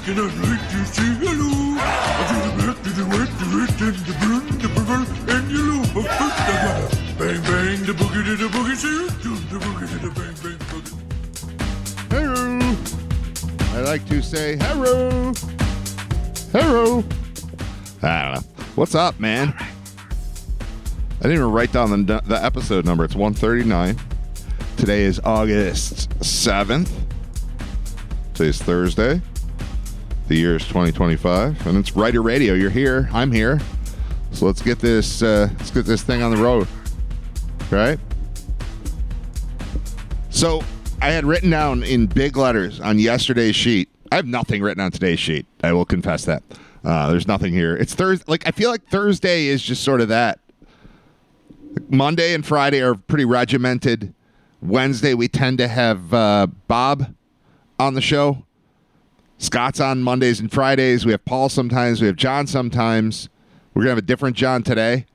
And I'd like to say hello. And you know, but first I gotta bang bang the boogie to the boogie to the boogie to the bang bang boogie. Hello. I like to say hello. Hello. I don't know. What's up, man? I didn't even write down the episode number. It's 139. Today is August 7th. Today's Thursday. The year is 2025, and it's Writer Radio. You're here. I'm here. So let's get this thing on the road, right? So I had written down in big letters on yesterday's sheet. I have nothing written on today's sheet. I will confess that. There's nothing here. It's Thursday. Like, I feel like Thursday is just sort of that. Monday and Friday are pretty regimented. Wednesday, we tend to have Bob on the show. Scott's on Mondays and Fridays. We have Paul sometimes. We have John sometimes. We're going to have a different John today.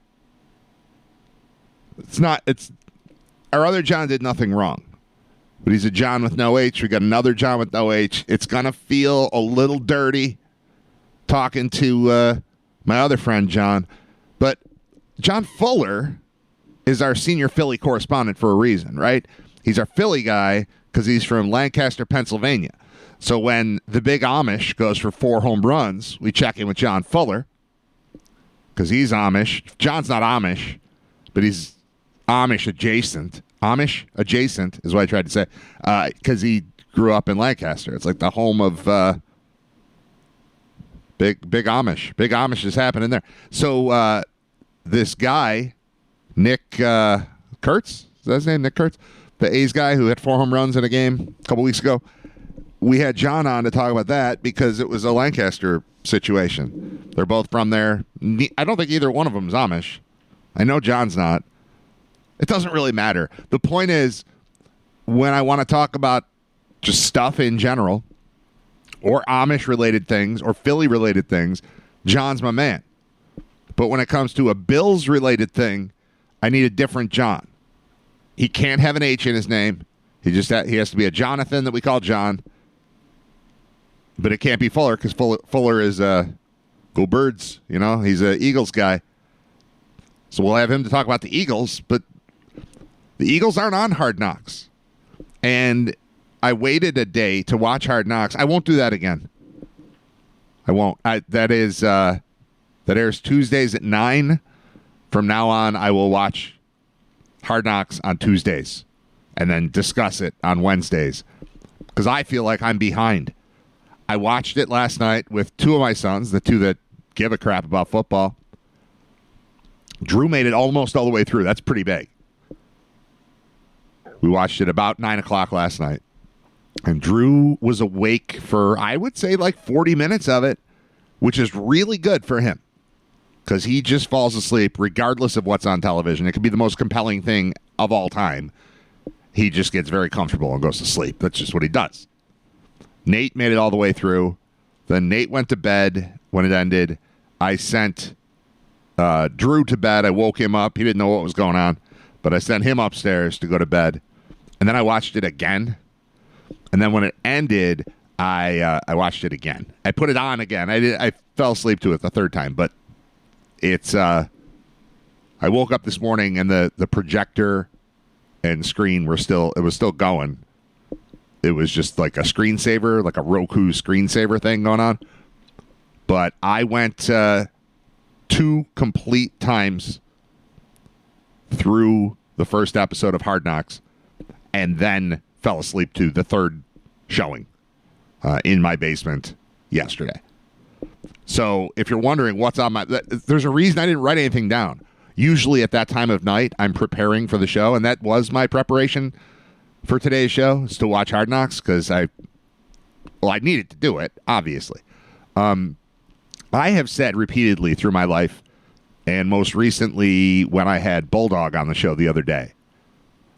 Our other John did nothing wrong. But he's a John with no H. We got another John with no H. It's going to feel a little dirty talking to my other friend, John. But John Fuller is our senior Philly correspondent for a reason, right? He's our Philly guy because he's from Lancaster, Pennsylvania. So when the big Amish goes for 4 home runs, we check in with John Fuller because he's Amish. John's not Amish, but he's Amish adjacent. Amish adjacent is what I tried to say because he grew up in Lancaster. It's like the home of big Amish. Big Amish is happening there. So this guy, Nick Kurtz, is that his name, Nick Kurtz? The A's guy who hit 4 home runs in a game a couple weeks ago. We had John on to talk about that because it was a Lancaster situation. They're both from there. I don't think either one of them is Amish. I know John's not. It doesn't really matter. The point is, when I want to talk about just stuff in general, or Amish-related things, or Philly-related things, John's my man. But when it comes to a Bills-related thing, I need a different John. He can't have an H in his name. He has to be a Jonathan that we call John. But it can't be Fuller because Fuller is go Birds. You know, he's an Eagles guy. So we'll have him to talk about the Eagles. But the Eagles aren't on Hard Knocks. And I waited a day to watch Hard Knocks. I won't do that again. I won't. That airs Tuesdays at 9. From now on, I will watch Hard Knocks on Tuesdays and then discuss it on Wednesdays because I feel like I'm behind. I watched it last night with 2 of my sons, the 2 that give a crap about football. Drew made it almost all the way through. That's pretty big. We watched it about 9 o'clock last night. And Drew was awake for, I would say, like 40 minutes of it, which is really good for him because he just falls asleep regardless of what's on television. It could be the most compelling thing of all time. He just gets very comfortable and goes to sleep. That's just what he does. Nate made it all the way through. Then Nate went to bed when it ended. I sent Drew to bed. I woke him up. He didn't know what was going on, but I sent him upstairs to go to bed. And then I watched it again. And then when it ended, I watched it again. I put it on again. I fell asleep to it the third time, but it's. I woke up this morning and the projector and screen were still going. It was just like a screensaver, like a Roku screensaver thing going on. But I went 2 complete times through the first episode of Hard Knocks and then fell asleep to the third showing in my basement yesterday. So if you're wondering what's on there's a reason I didn't write anything down. Usually at that time of night, I'm preparing for the show, and that was my preparation for today's show, is to watch Hard Knocks, because I needed to do it, obviously. I have said repeatedly through my life, and most recently when I had Bulldog on the show the other day,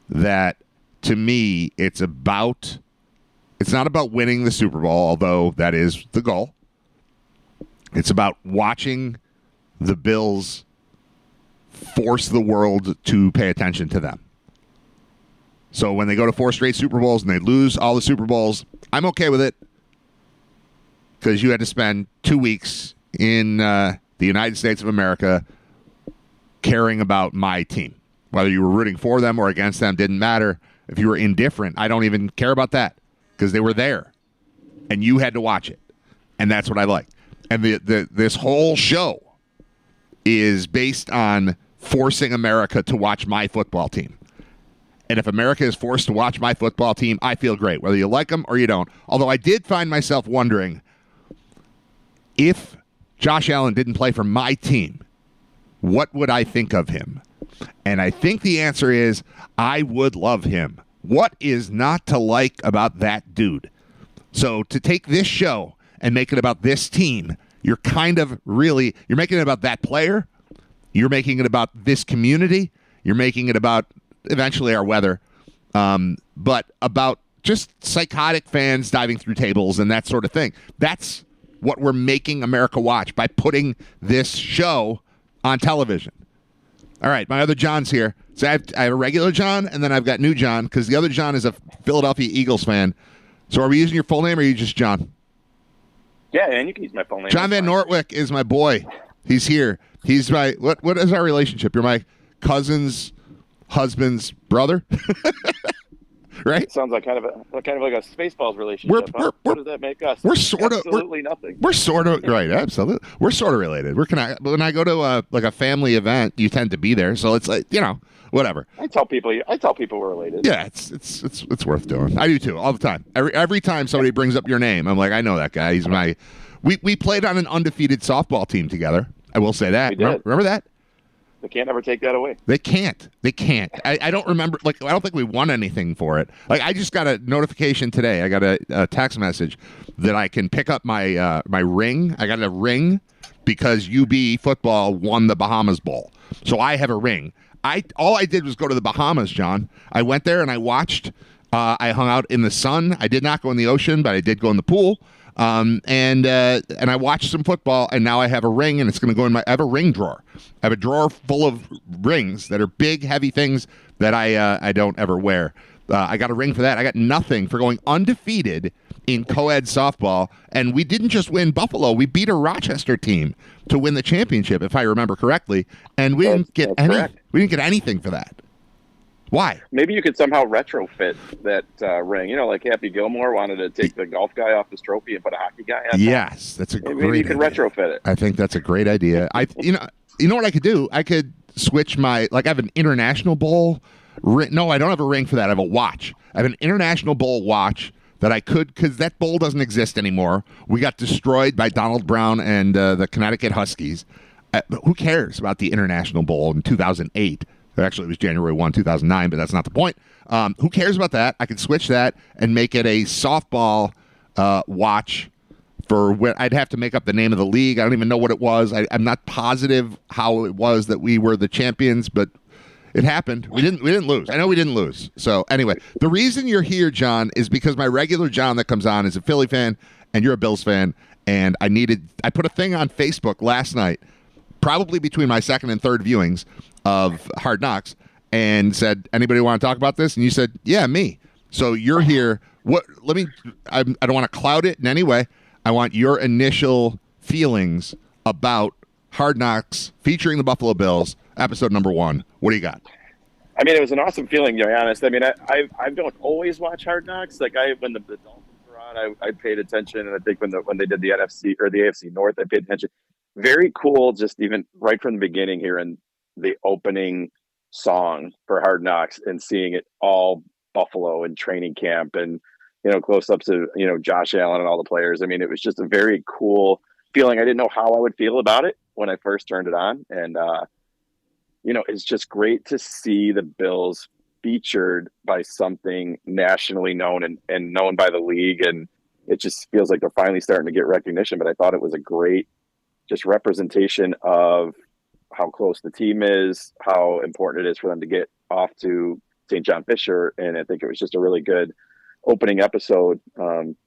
that to me, it's not about winning the Super Bowl, although that is the goal. It's about watching the Bills force the world to pay attention to them. So when they go to 4 straight Super Bowls and they lose all the Super Bowls, I'm okay with it because you had to spend 2 weeks in the United States of America caring about my team. Whether you were rooting for them or against them didn't matter. If you were indifferent, I don't even care about that because they were there and you had to watch it. And that's what I like. And this whole show is based on forcing America to watch my football team. And if America is forced to watch my football team, I feel great, whether you like them or you don't. Although I did find myself wondering if Josh Allen didn't play for my team, what would I think of him? And I think the answer is I would love him. What is not to like about that dude? So to take this show and make it about this team, you're kind of really, you're making it about that player. You're making it about this community. You're making it about eventually our weather, but about just psychotic fans diving through tables and that sort of thing. That's what we're making America watch by putting this show on television. All right, my other John's here. So I have a regular John, and then I've got new John, because the other John is a Philadelphia Eagles fan. So are we using your full name, or are you just John? Yeah, and you can use my full name. Jon VanNortwick is my boy. He's here. He's my, what is our relationship? You're my cousin's husband's brother? Right? Sounds like kind of like a Spaceballs relationship. What does that make us? We're sort of absolutely nothing. We're sort of right. Absolutely, we're sort of related. When I go to like a family event, you tend to be there, so it's like whatever. I tell people we're related. Yeah, it's worth doing. I do too, all the time. Every time somebody brings up your name, I'm like, I know that guy. He's my. We played on an undefeated softball team together. I will say that. We did. Remember that? They can't ever take that away. They can't. I don't remember. Like, I don't think we won anything for it. Like, I just got a notification today. I got a text message that I can pick up my my ring. I got a ring because UB football won the Bahamas Bowl. So I have a ring. All I did was go to the Bahamas, John. I went there and I watched. I hung out in the sun. I did not go in the ocean, but I did go in the pool. And I watched some football, and now I have a ring, and it's going to go in I have a ring drawer. I have a drawer full of rings that are big, heavy things that I don't ever wear. I got a ring for that. I got nothing for going undefeated in co-ed softball, and we didn't just win Buffalo. We beat a Rochester team to win the championship, if I remember correctly, and we didn't get anything for that. Why? Maybe you could somehow retrofit that ring. Like Happy Gilmore wanted to take the golf guy off his trophy and put a hockey guy on. Yes, that's a great idea. Maybe you can retrofit it. I think that's a great idea. You know what I could do? I could switch I have an international bowl. No, I don't have a ring for that. I have a watch. I have an international bowl watch that I could, because that bowl doesn't exist anymore. We got destroyed by Donald Brown and the Connecticut Huskies. But who cares about the international bowl in 2008? Actually, it was January 1, 2009, but that's not the point. Who cares about that? I could switch that and make it a softball watch for what I'd have to make up the name of the league. I don't even know what it was. I'm not positive how it was that we were the champions, but it happened. We didn't lose. I know we didn't lose. So anyway, the reason you're here, John, is because my regular John that comes on is a Philly fan, and you're a Bills fan, and I put a thing on Facebook last night, probably between my second and third viewings of Hard Knocks, and said, anybody want to talk about this? And you said, yeah, me. So you're here. I don't want to cloud it in any way. I want your initial feelings about Hard Knocks featuring the Buffalo Bills, episode number 1. What do you got? I mean, it was an awesome feeling, to be honest. I mean, I don't always watch Hard Knocks. Like, when the Dolphins were on, I paid attention, and I think when they did the NFC or the AFC North, I paid attention. Very cool, just even right from the beginning here in the opening song for Hard Knocks and seeing it all Buffalo and training camp and, close ups of, Josh Allen and all the players. I mean, it was just a very cool feeling. I didn't know how I would feel about it when I first turned it on. And, it's just great to see the Bills featured by something nationally known and known by the league. And it just feels like they're finally starting to get recognition. But I thought it was a great just representation of how close the team is, how important it is for them to get off to St. John Fisher. And I think it was just a really good opening episode,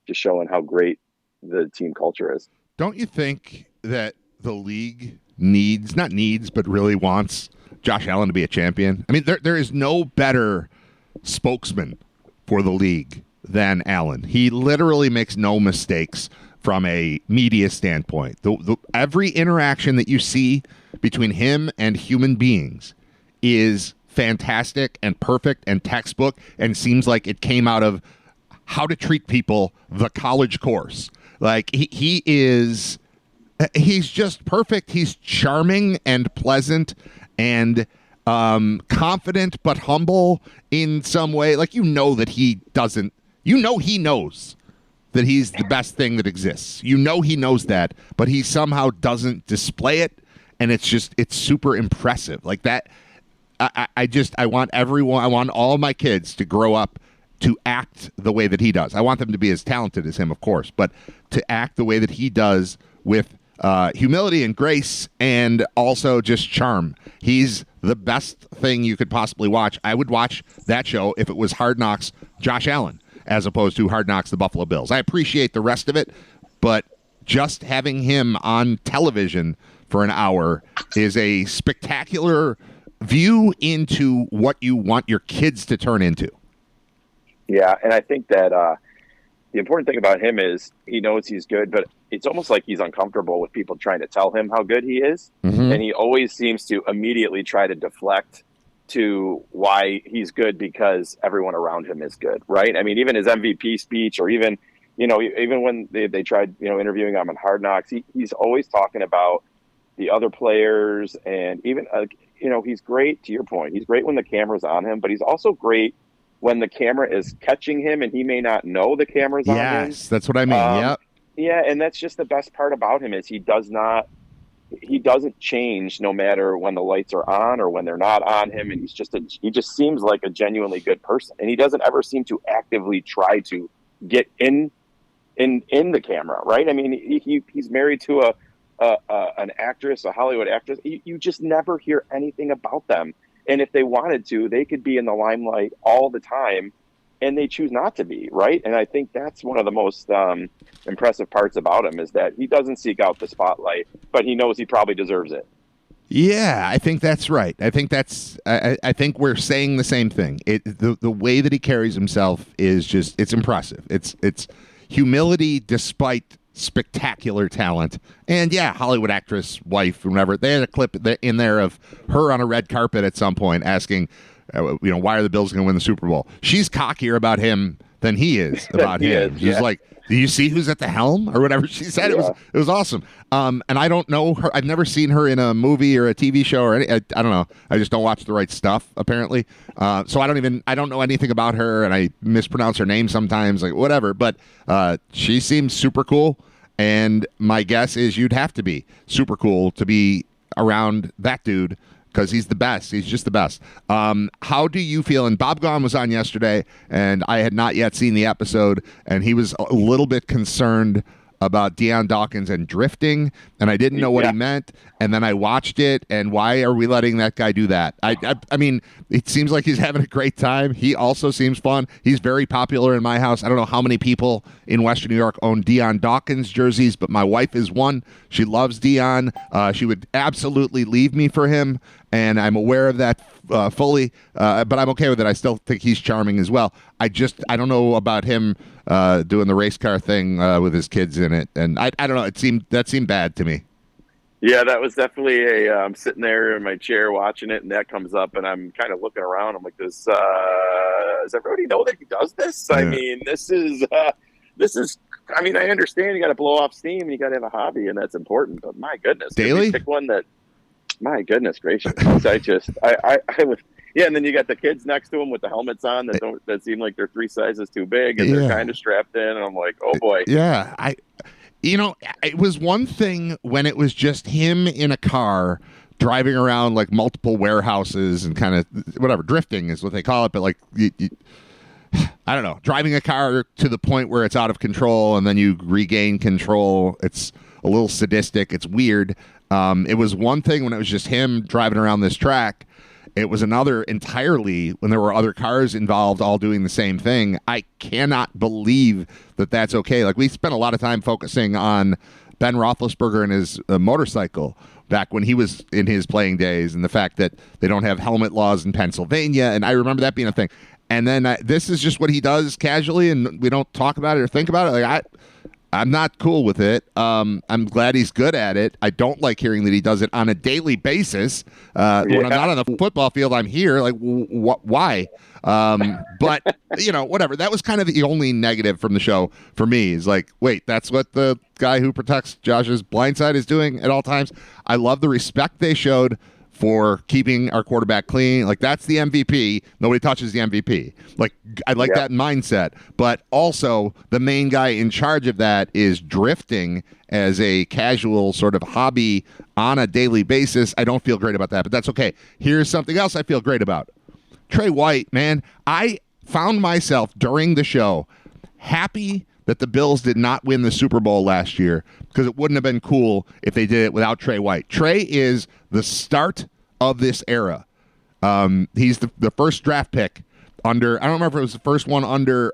just showing how great the team culture is. Don't you think that the league but really wants Josh Allen to be a champion? I mean, there is no better spokesman for the league than Allen. He literally makes no mistakes from a media standpoint. Every interaction that you see between him and human beings is fantastic and perfect and textbook and seems like it came out of How to Treat People, the college course. Like he's just perfect. He's charming and pleasant and confident but humble in some way. Like, that he doesn't, he knows that he's the best thing that exists. He knows that, but he somehow doesn't display it. And it's super impressive. Like that. I want all of my kids to grow up to act the way that he does. I want them to be as talented as him, of course, but to act the way that he does with humility and grace and also just charm. He's the best thing you could possibly watch. I would watch that show if it was Hard Knocks Josh Allen as opposed to Hard Knocks the Buffalo Bills. I appreciate the rest of it, but just having him on television for an hour is a spectacular view into what you want your kids to turn into. Yeah, and I think that the important thing about him is he knows he's good, but it's almost like he's uncomfortable with people trying to tell him how good he is. Mm-hmm. And he always seems to immediately try to deflect to why he's good because everyone around him is good, right? I mean, even his MVP speech or even when they tried, interviewing him on Hard Knocks, he's always talking about the other players and even, he's great, to your point. He's great when the camera's on him, but he's also great when the camera is catching him and he may not know the camera's on him. Yes, that's what I mean. Yep. Yeah, and that's just the best part about him is he doesn't change no matter when the lights are on or when they're not on him, and he just seems like a genuinely good person. And he doesn't ever seem to actively try to get in the camera, right? I mean, he's married to an actress, a Hollywood actress. You just never hear anything about them. And if they wanted to, they could be in the limelight all the time, and they choose not to be, right? And I think that's one of the most impressive parts about him is that he doesn't seek out the spotlight, but he knows he probably deserves it. Yeah, I think that's right. I think we're saying the same thing. The way that he carries himself is it's impressive. It's humility despite spectacular talent. And yeah, Hollywood actress, wife, whatever. They had a clip in there of her on a red carpet at some point asking, why are the Bills going to win the Super Bowl? She's cockier about him than he is about him. She's like, do you see who's at the helm or whatever she said? Yeah. It was awesome. And I don't know her. I've never seen her in a movie or a TV show or I don't know. I just don't watch the right stuff apparently. So I don't know anything about her, and I mispronounce her name sometimes, like whatever. But she seems super cool. And my guess is you'd have to be super cool to be around that dude because he's the best. He's just the best. How do you feel? And Bob Gahn was on yesterday, and I had not yet seen the episode, and he was a little bit concerned about Deion Dawkins and drifting, and I didn't know what he meant. And then I watched it, and why are we letting that guy do that? I mean, it seems like he's having a great time. He also seems fun. He's very popular in my house. I don't know how many people in Western New York own Deion Dawkins jerseys, but my wife is one. She loves Deion. She would absolutely leave me for him, and I'm aware of that fully, but I'm okay with it. I still think he's charming as well. I don't know about him doing the race car thing with his kids in it, and I don't know. That seemed bad to me. Yeah, that was definitely I'm sitting there in my chair watching it, and that comes up, and I'm kind of looking around. I'm like, does everybody know that he does this? Yeah. I mean, this is. I mean, I understand you got to blow off steam, and you got to have a hobby, and that's important. But my goodness, daily pick one that. My goodness gracious! I would. Yeah, and then you got the kids next to him with the helmets on that seem like they're 3 sizes too big, and they're kind of strapped in. And I'm like, oh boy. Yeah, it was one thing when it was just him in a car driving around like multiple warehouses and kind of whatever, drifting is what they call it, but like I don't know, driving a car to the point where it's out of control and then you regain control. It's a little sadistic. It's weird. It was one thing when it was just him driving around this track. It was another entirely when there were other cars involved all doing the same thing. I cannot believe that that's okay. Like, we spent a lot of time focusing on Ben Roethlisberger and his motorcycle back when he was in his playing days and the fact that they don't have helmet laws in Pennsylvania. And I remember that being a thing. And then this is just what he does casually, and we don't talk about it or think about it. Like I'm not cool with it. I'm glad he's good at it. I don't like hearing that he does it on a daily basis. When I'm not on the football field, I'm here. Like, why? But, whatever. That was kind of the only negative from the show for me is like, wait, that's what the guy who protects Josh's blind side is doing at all times. I love the respect they showed for keeping our quarterback clean. Like, that's the MVP. Nobody touches the MVP. Like, I like that mindset. But also, the main guy in charge of that is drifting as a casual sort of hobby on a daily basis. I don't feel great about that, but that's okay. Here's something else I feel great about. Trey White, man, I found myself during the show happy that the Bills did not win the Super Bowl last year because it wouldn't have been cool if they did it without Trey White. Trey is the start of this era. He's the first draft pick under, I don't remember if it was the first one under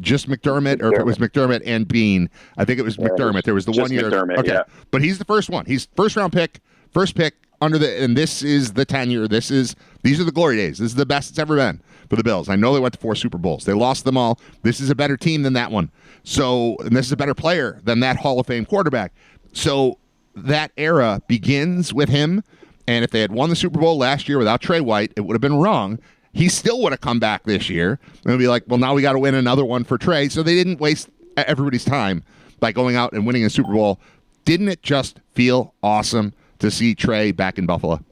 just McDermott or if it was McDermott and Bean. I think it was McDermott. There was the 1 year. McDermott, okay. Yeah. But he's the first one. He's first round pick, first pick under and this is the tenure. These are the glory days. This is the best it's ever been for the Bills. I know they went to 4 Super Bowls. They lost them all. This is a better team than that one. And this is a better player than that Hall of Fame quarterback. So that era begins with him. And if they had won the Super Bowl last year without Trey White, it would have been wrong. He still would have come back this year. And it'd be like, well, now we got to win another one for Trey. So they didn't waste everybody's time by going out and winning a Super Bowl. Didn't it just feel awesome to see Trey back in Buffalo?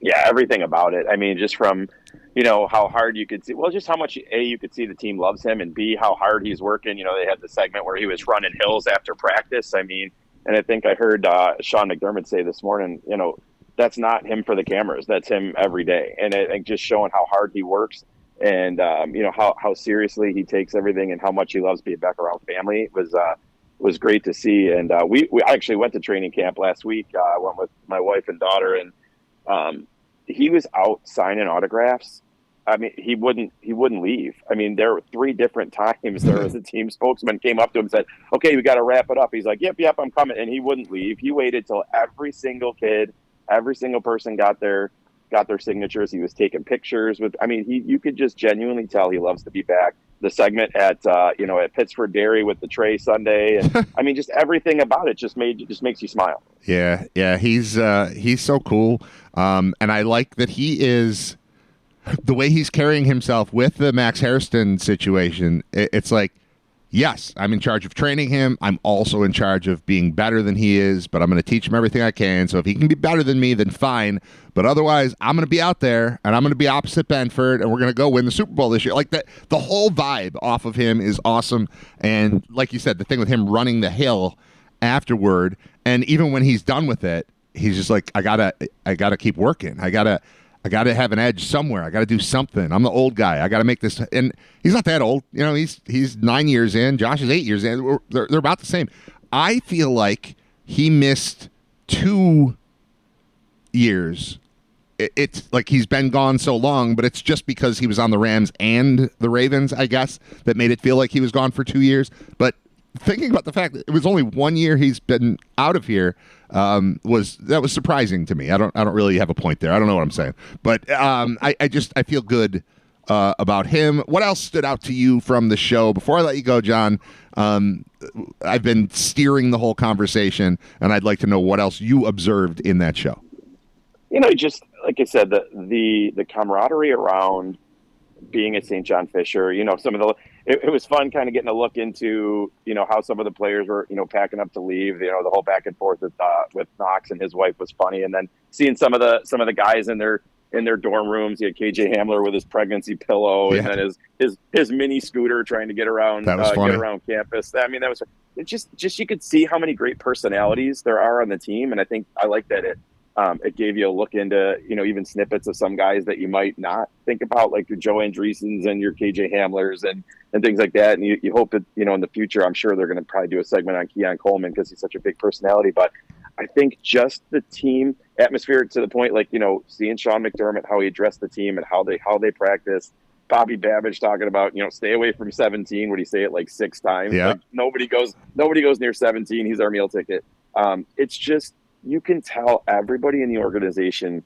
Yeah, everything about it. I mean, just from, how hard you could see, well, just how much, A, you could see the team loves him, and B, how hard he's working. They had the segment where he was running hills after practice. I mean, and I think I heard Sean McDermott say this morning, that's not him for the cameras. That's him every day. And I think just showing how hard he works and, how seriously he takes everything and how much he loves being back around family was great to see. And we actually went to training camp last week. I went with my wife and daughter, and he was out signing autographs. I mean, he wouldn't leave. I mean, there were 3 different times there was a team spokesman came up to him and said, okay, we got to wrap it up. He's like, yep, I'm coming. And he wouldn't leave. He waited till every single kid, every single person got their signatures. He was taking pictures with, I mean, you could just genuinely tell he loves to be back. The segment at Pittsford Dairy with the Trey Sunday. And I mean, just everything about it just makes you smile. Yeah. He's so cool. And I like that he is, the way he's carrying himself with the Max Hairston situation. It's like, yes, I'm in charge of training him. I'm also in charge of being better than he is, but I'm going to teach him everything I can. So if he can be better than me, then fine. But otherwise, I'm going to be out there, and I'm going to be opposite Benford, and we're going to go win the Super Bowl this year. Like that, the whole vibe off of him is awesome. And like you said, the thing with him running the hill afterward, and even when he's done with it, he's just like, I gotta keep working. I gotta have an edge somewhere. I got to do something. I'm the old guy. I got to make this. And he's not that old. He's 9 years in. Josh is 8 years in. They're about the same. I feel like he missed 2 years. It's like he's been gone so long, but it's just because he was on the Rams and the Ravens, I guess, that made it feel like he was gone for 2 years. But thinking about the fact that it was only 1 year he's been out of here, was surprising to me. I don't really have a point there. I don't know what I'm saying, but I feel good about him. What else stood out to you from the show? Before I let you go, John, I've been steering the whole conversation, and I'd like to know what else you observed in that show. Just like I said, the camaraderie around being at St. John Fisher. Some of it was fun kind of getting a look into, how some of the players were, packing up to leave. The whole back and forth with Knox and his wife was funny. And then seeing some of the guys in their dorm rooms. You had KJ Hamler with his pregnancy pillow, and then his mini scooter trying to get around campus. I mean, it just you could see how many great personalities there are on the team. And I think I like that it gave you a look into, even snippets of some guys that you might not think about, like your Joe Andreessens and your KJ Hamlers and things like that. And you hope that, in the future, I'm sure they're going to probably do a segment on Keon Coleman because he's such a big personality. But I think just the team atmosphere to the point, like, seeing Sean McDermott, how he addressed the team and how they practice. Bobby Babbage talking about, stay away from 17. Would he say it like 6 times? Yeah. Like, nobody goes near 17. He's our meal ticket. It's just, you can tell everybody in the organization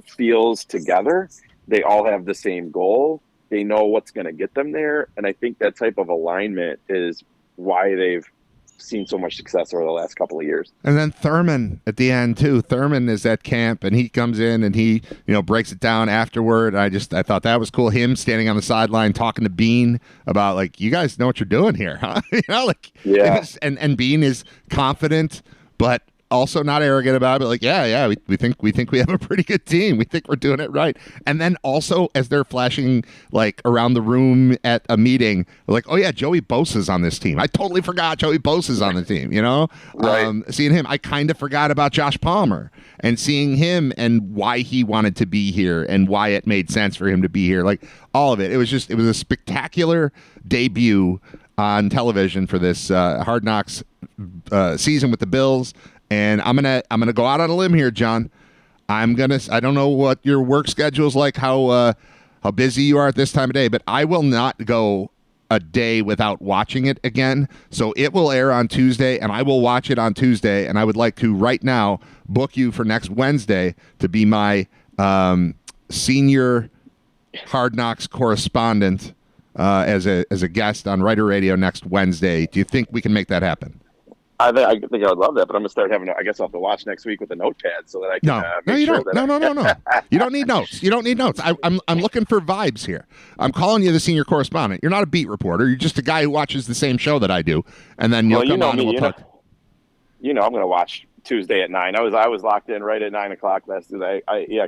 feels together. They all have the same goal. they know what's going to get them there. And I think that type of alignment is why they've seen so much success over the last couple of years. And then Thurman at the end too. Thurman is at camp and he comes in and he, breaks it down afterward. I thought that was cool. Him standing on the sideline talking to Bean about like, you guys know what you're doing here, huh? Yeah. And Bean is confident, but also not arrogant about it, but like, we think we have a pretty good team. We think we're doing it right. And then also as they're flashing like around the room at a meeting, like, oh yeah, Joey Bosa's on this team. I totally forgot Joey Bosa's on the team, Right. Seeing him, I kind of forgot about Josh Palmer and seeing him and why he wanted to be here and why it made sense for him to be here. Like all of it. It was a spectacular debut on television for this Hard Knocks season with the Bills. And I'm gonna go out on a limb here, John. I don't know what your work schedule is like, how busy you are at this time of day, but I will not go a day without watching it again. So it will air on Tuesday, and I will watch it on Tuesday. And I would like to right now book you for next Wednesday to be my senior Hard Knocks correspondent as a guest on Writer Radio next Wednesday. Do you think we can make that happen? I think I would love that, but I'm gonna start having. I guess I'll have to watch next week with a notepad so that I can. No, you don't. No. You don't need notes. You don't need notes. I'm looking for vibes here. I'm calling you the senior correspondent. You're not a beat reporter. You're just a guy who watches the same show that I do, and then you'll come on and we'll talk. I'm gonna watch Tuesday at 9. I was locked in right at 9 o'clock last Tuesday.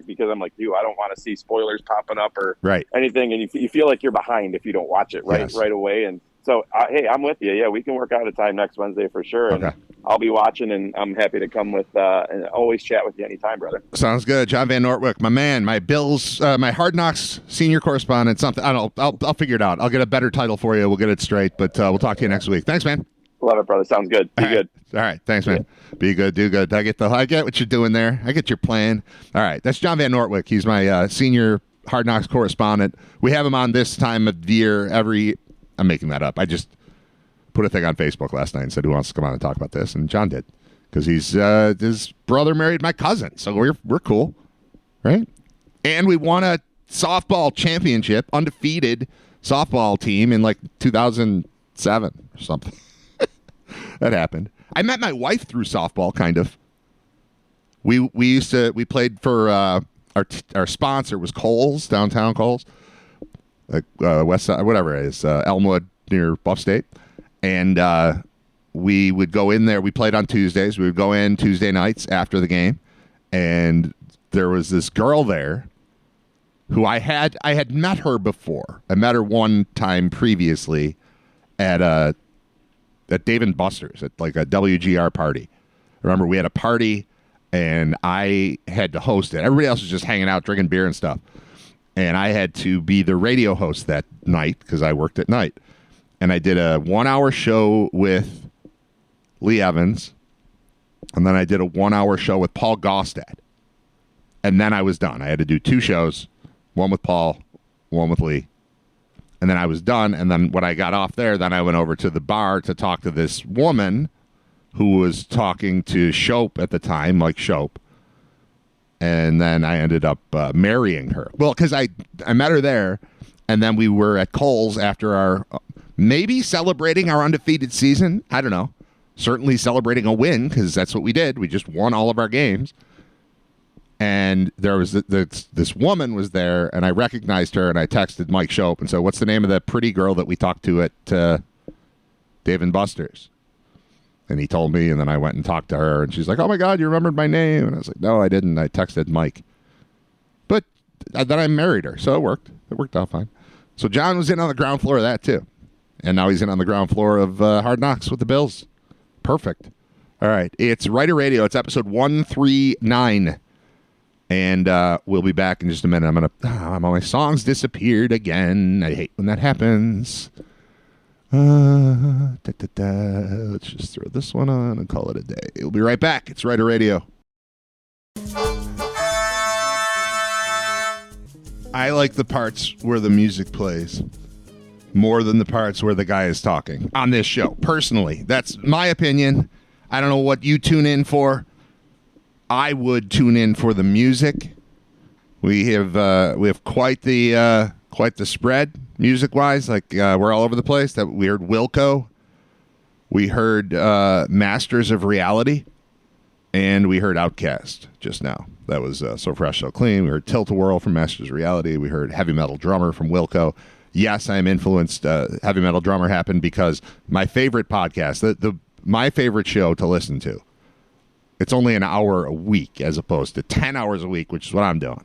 Because I'm like you. I don't want to see spoilers popping up or anything, and you feel like you're behind if you don't watch it right away. And so, hey, I'm with you. Yeah, we can work out a time next Wednesday for sure. And I'll be watching, and I'm happy to come with and always chat with you anytime, brother. Sounds good. Jon VanNortwick, my man, my Bills, my Hard Knocks senior correspondent, something. I don't know. I'll figure it out. I'll get a better title for you. We'll get it straight, but we'll talk to you next week. Thanks, man. Love it, brother. Sounds good. Be good. All right. Thanks, man. Yeah. Be good. Do good. I get what you're doing there. I get your plan. All right. That's Jon VanNortwick. He's my senior Hard Knocks correspondent. We have him on this time of year I'm making that up. I just put a thing on Facebook last night and said, who wants to come on and talk about this? And John did, because his brother married my cousin. So we're cool, right? And we won a softball championship, undefeated softball team in like 2007 or something. That happened. I met my wife through softball, kind of. We played for our sponsor was Kohl's, downtown Kohl's, like West Side, whatever it is, Elmwood near Buff State. And we would go in there. We played on Tuesdays. We would go in Tuesday nights after the game. And there was this girl there who I had met her before. I met her one time previously at Dave & Buster's at like a WGR party. Remember, we had a party and I had to host it. Everybody else was just hanging out, drinking beer and stuff. And I had to be the radio host that night because I worked at night. And I did a 1-hour show with Lee Evans. And then I did a 1-hour show with Paul Gostad. And then I was done. I had to do 2 shows, one with Paul, one with Lee. And then I was done. And then when I got off there, then I went over to the bar to talk to this woman who was talking to Shope at the time, Mike Shope. And then I ended up marrying her. Well, because I met her there. And then we were at Kohl's after our... maybe celebrating our undefeated season. I don't know. Certainly celebrating a win, because that's what we did. We just won all of our games. And there was this woman was there, and I recognized her, and I texted Mike Shope and said, what's the name of that pretty girl that we talked to at Dave & Buster's? And he told me, and then I went and talked to her, and she's like, oh, my God, you remembered my name? And I was like, no, I didn't. I texted Mike. But then I married her, so it worked. It worked out fine. So John was in on the ground floor of that, too. And now he's in on the ground floor of Hard Knocks with the Bills. Perfect. All right. It's Writer Radio. It's episode 139. And we'll be back in just a minute. My songs disappeared again. I hate when that happens. Let's just throw this one on and call it a day. We'll be right back. It's Writer Radio. I like the parts where the music plays more than the parts where the guy is talking on this show. Personally, that's my opinion. I don't know what you tune in for. I would tune in for the music. We have quite the quite the spread music-wise. Like, we're all over the place. That we heard Wilco. We heard Masters of Reality. And we heard Outcast just now. That was So Fresh, So Clean. We heard Tilt-A-Whirl from Masters of Reality. We heard Heavy Metal Drummer from Wilco. Yes, I am influenced. Heavy Metal Drummer happened because my favorite podcast, my favorite show to listen to, it's only an hour a week as opposed to 10 hours a week, which is what I'm doing.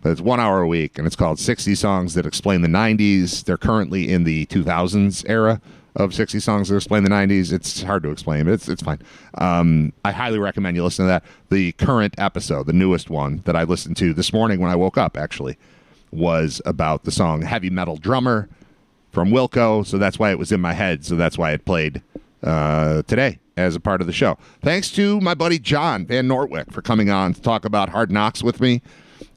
But it's 1 hour a week, and it's called 60 Songs That Explain the 90s. They're currently in the 2000s era of 60 songs that explain the 90s. It's hard to explain, but it's fine. I highly recommend you listen to that. The current episode, the newest one that I listened to this morning when I woke up, actually, was about the song Heavy Metal Drummer from Wilco, so that's why it was in my head, so that's why it played today as a part of the show. Thanks to my buddy Jon VanNortwick for coming on to talk about Hard Knocks with me.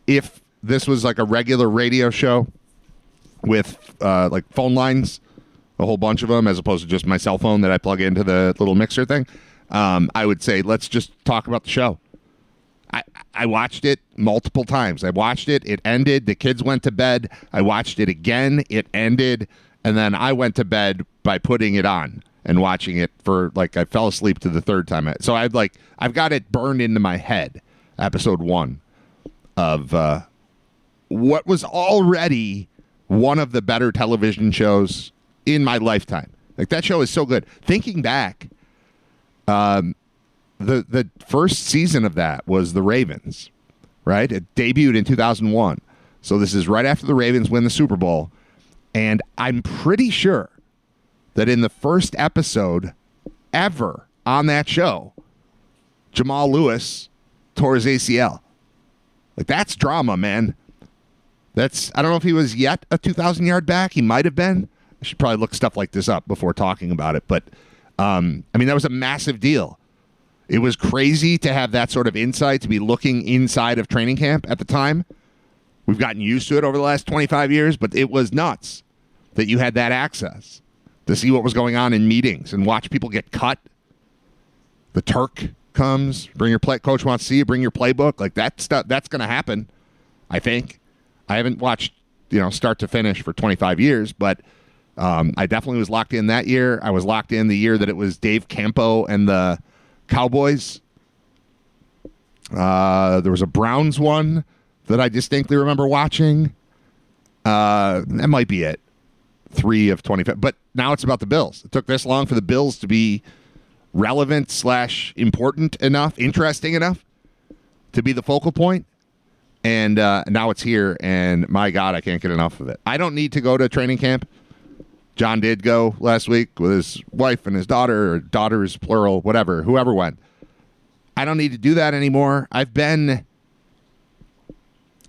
If this was like a regular radio show with like phone lines, a whole bunch of them, as opposed to just my cell phone that I plug into the little mixer thing, I would say let's just talk about the show. I watched it multiple times. I watched it. It ended. The kids went to bed. I watched it again. It ended. And then I went to bed by putting it on and watching it for, like, I fell asleep to the third time. So I've got it burned into my head, episode 1 of what was already one of the better television shows in my lifetime. Like, that show is so good. Thinking back, the first season of that was The Ravens, right? It debuted in 2001. So this is right after the Ravens win the Super Bowl. And I'm pretty sure that in the first episode ever on that show, Jamal Lewis tore his ACL. Like, that's drama, man. I don't know if he was yet a 2,000-yard back. He might have been. I should probably look stuff like this up before talking about it. But, I mean, that was a massive deal. It was crazy to have that sort of insight, to be looking inside of training camp at the time. We've gotten used to it over the last 25 years, but it was nuts that you had that access to see what was going on in meetings and watch people get cut. The Turk comes, bring your play. Coach wants to see you, bring your playbook. Like, that stuff, that's going to happen, I think. I haven't watched, start to finish for 25 years, but I definitely was locked in that year. I was locked in the year that it was Dave Campo and the Cowboys. There was a Browns one that I distinctly remember watching. That might be it. 3 of 25. But now it's about the Bills. It took this long for the Bills to be relevant / important enough, interesting enough to be the focal point. And now it's here, and my God, I can't get enough of it. I don't need to go to training camp. John did go last week with his wife and his daughter, or daughters, plural, whatever, whoever went. I don't need to do that anymore. I've been,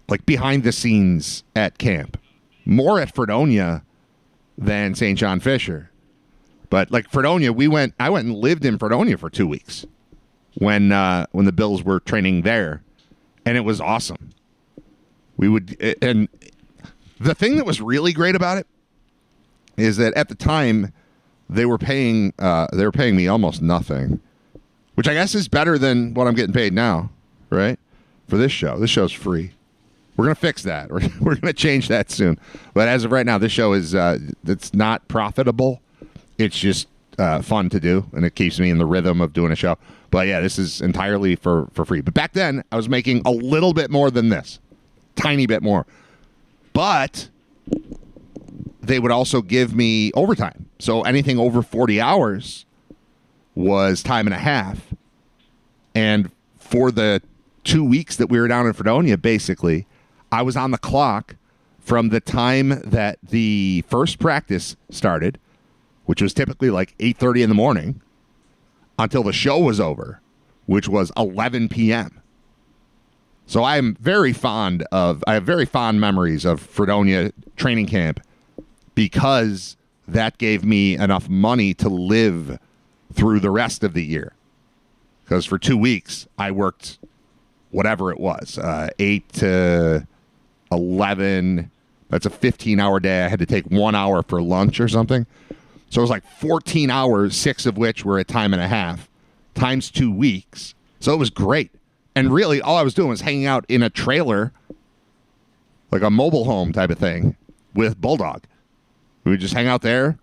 like, behind the scenes at camp. More at Fredonia than St. John Fisher. But, like, Fredonia, I went and lived in Fredonia for 2 weeks when the Bills were training there, and it was awesome. And the thing that was really great about it is that at the time they were paying me almost nothing, which I guess is better than what I'm getting paid now, right? For this show. This show's free. We're going to fix that. We're going to change that soon. But as of right now, this show is it's not profitable. It's just fun to do, and it keeps me in the rhythm of doing a show. But yeah, this is entirely for free. But back then, I was making a little bit more than this. Tiny bit more. But they would also give me overtime. So anything over 40 hours was time and a half. And for the 2 weeks that we were down in Fredonia, basically, I was on the clock from the time that the first practice started, which was typically like 8:30 in the morning, until the show was over, which was 11 p.m. So I have very fond memories of Fredonia training camp because that gave me enough money to live through the rest of the year. Because for 2 weeks, I worked whatever it was, 8 to 11. That's a 15-hour day. I had to take 1 hour for lunch or something. So it was like 14 hours, 6 of which were a time and a half, times 2 weeks. So it was great. And really, all I was doing was hanging out in a trailer like a mobile home type of thing with Bulldog. We would just hang out there.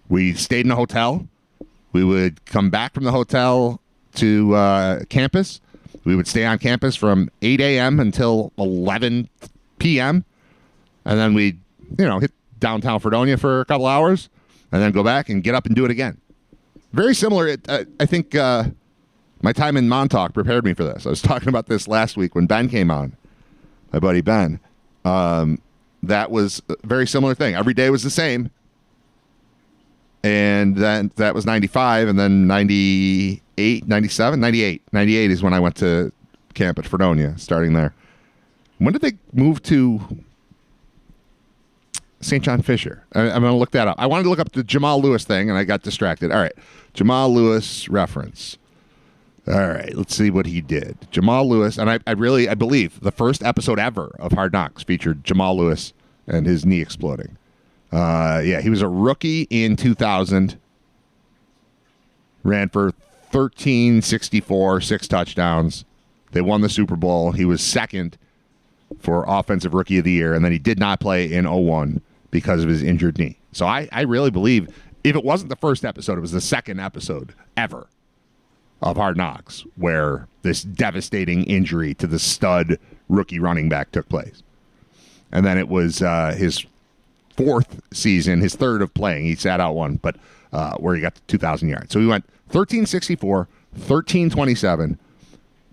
We stayed in a hotel. We would come back from the hotel to campus. We would stay on campus from 8 a.m. until 11 p.m. And then we'd, hit downtown Fredonia for a couple hours and then go back and get up and do it again. Very similar. I think my time in Montauk prepared me for this. I was talking about this last week when Ben came on, my buddy Ben. That was a very similar thing. Every day was the same. And then that was 95, and then 98, 97, 98. 98 is when I went to camp at Fredonia, starting there. When did they move to St. John Fisher? I'm going to look that up. I wanted to look up the Jamal Lewis thing, and I got distracted. All right, Jamal Lewis reference. All right, let's see what he did. Jamal Lewis, and I believe the first episode ever of Hard Knocks featured Jamal Lewis and his knee exploding. He was a rookie in 2000. Ran for 1364, 6 touchdowns. They won the Super Bowl. He was second for Offensive Rookie of the Year, and then he did not play in 01 because of his injured knee. So I really believe if it wasn't the first episode, it was the second episode ever of Hard Knocks where this devastating injury to the stud rookie running back took place. And then it was his fourth season, his third of playing. He sat out one, but where he got to 2,000 yards. So he went 1364, 1327,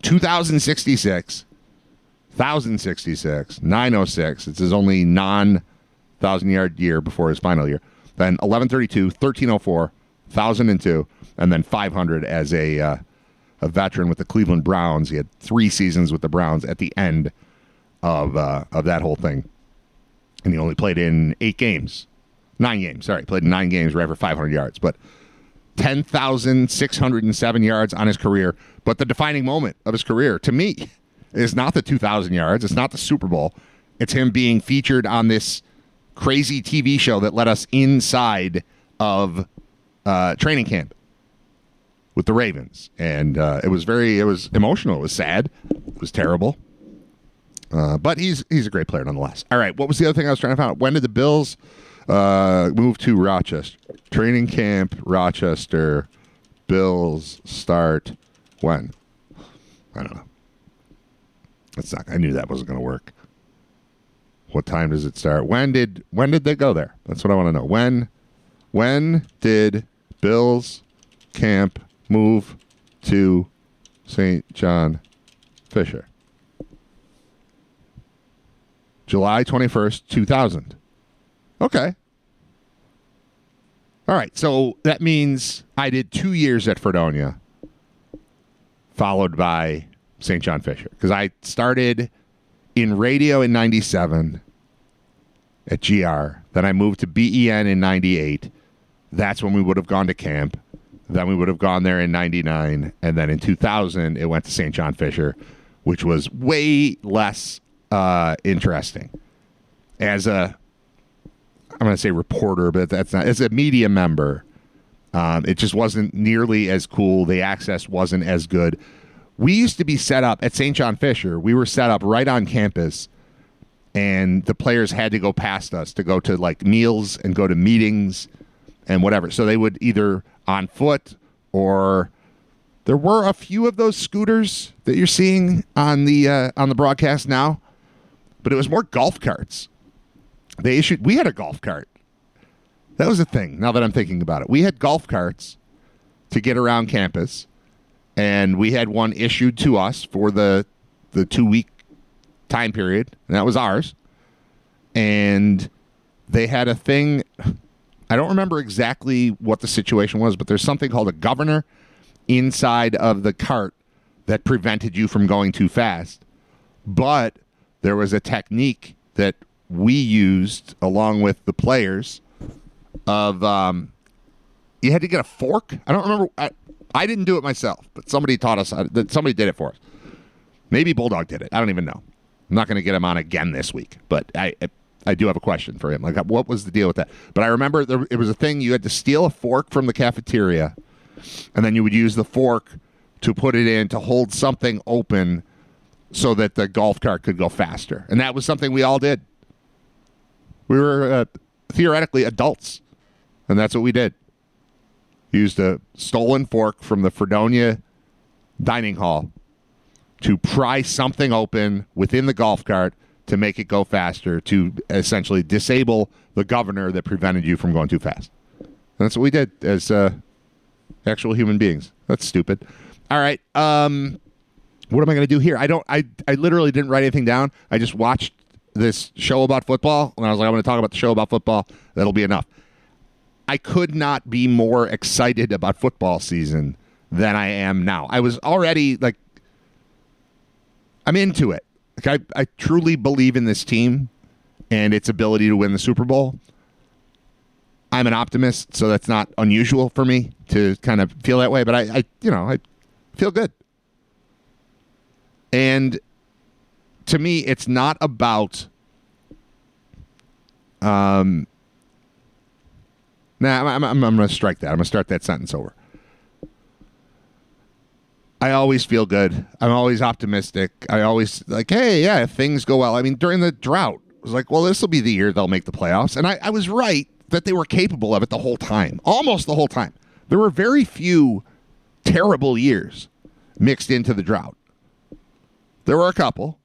2,066, 1,066, 906. It's his only non-1,000-yard year before his final year. Then 1132, 1304, 1,002, and then 500 as a veteran with the Cleveland Browns. He had 3 seasons with the Browns at the end of that whole thing. And he only played in 9 games. Played in 9 games, ran for 500 yards. But 10,607 yards on his career. But the defining moment of his career, to me, is not the 2,000 yards. It's not the Super Bowl. It's him being featured on this crazy TV show that let us inside of training camp with the Ravens. And it was emotional. It was sad. It was terrible. But he's a great player nonetheless. All right, what was the other thing I was trying to find out? When did the Bills move to Rochester? Training camp, Rochester, Bills start when? I don't know. I knew that wasn't going to work. What time does it start? When did they go there? That's what I want to know. When did Bills camp move to St. John Fisher? July 21st, 2000. Okay. All right, so that means I did 2 years at Fredonia, followed by St. John Fisher, because I started in radio in 97 at GR. Then I moved to BEN in 98. That's when we would have gone to camp. Then we would have gone there in 99. And then in 2000, it went to St. John Fisher, which was way less interesting. As I'm going to say reporter, but that's not. As a media member, it just wasn't nearly as cool. The access wasn't as good. We used to be set up at St. John Fisher. We were set up right on campus, and the players had to go past us to go to like meals and go to meetings and whatever. So they would either on foot or there were a few of those scooters that you're seeing on the broadcast now, but it was more golf carts. We had a golf cart. That was a thing. Now that I'm thinking about it, we had golf carts to get around campus. And we had one issued to us for the 2-week time period, and that was ours. And they had a thing, I don't remember exactly what the situation was, but there's something called a governor inside of the cart that prevented you from going too fast. But there was a technique that we used along with the players of you had to get a fork. I don't remember. I didn't do it myself, but somebody taught us. Somebody did it for us. Maybe Bulldog did it. I don't even know. I'm not going to get him on again this week, but I do have a question for him. Like, what was the deal with that? But I remember it was a thing. You had to steal a fork from the cafeteria, and then you would use the fork to put it in to hold something open so that the golf cart could go faster. And that was something we all did. We were theoretically adults, and that's what we did. Used a stolen fork from the Fredonia dining hall to pry something open within the golf cart to make it go faster, to essentially disable the governor that prevented you from going too fast. And that's what we did as actual human beings. That's stupid. All right. What am I going to do here? I literally didn't write anything down. I just watched this show about football, and I was like, I'm going to talk about the show about football. That'll be enough. I could not be more excited about football season than I am now. I was already, like, I'm into it. Like, I truly believe in this team and its ability to win the Super Bowl. I'm an optimist, so that's not unusual for me to kind of feel that way, but I feel good. And to me, it's not about I'm going to strike that. I'm going to start that sentence over. I always feel good. I'm always optimistic. I always like, hey, yeah, if things go well. I mean, during the drought, I was like, well, this will be the year they'll make the playoffs. And I was right that they were capable of it the whole time, almost the whole time. There were very few terrible years mixed into the drought. There were a couple.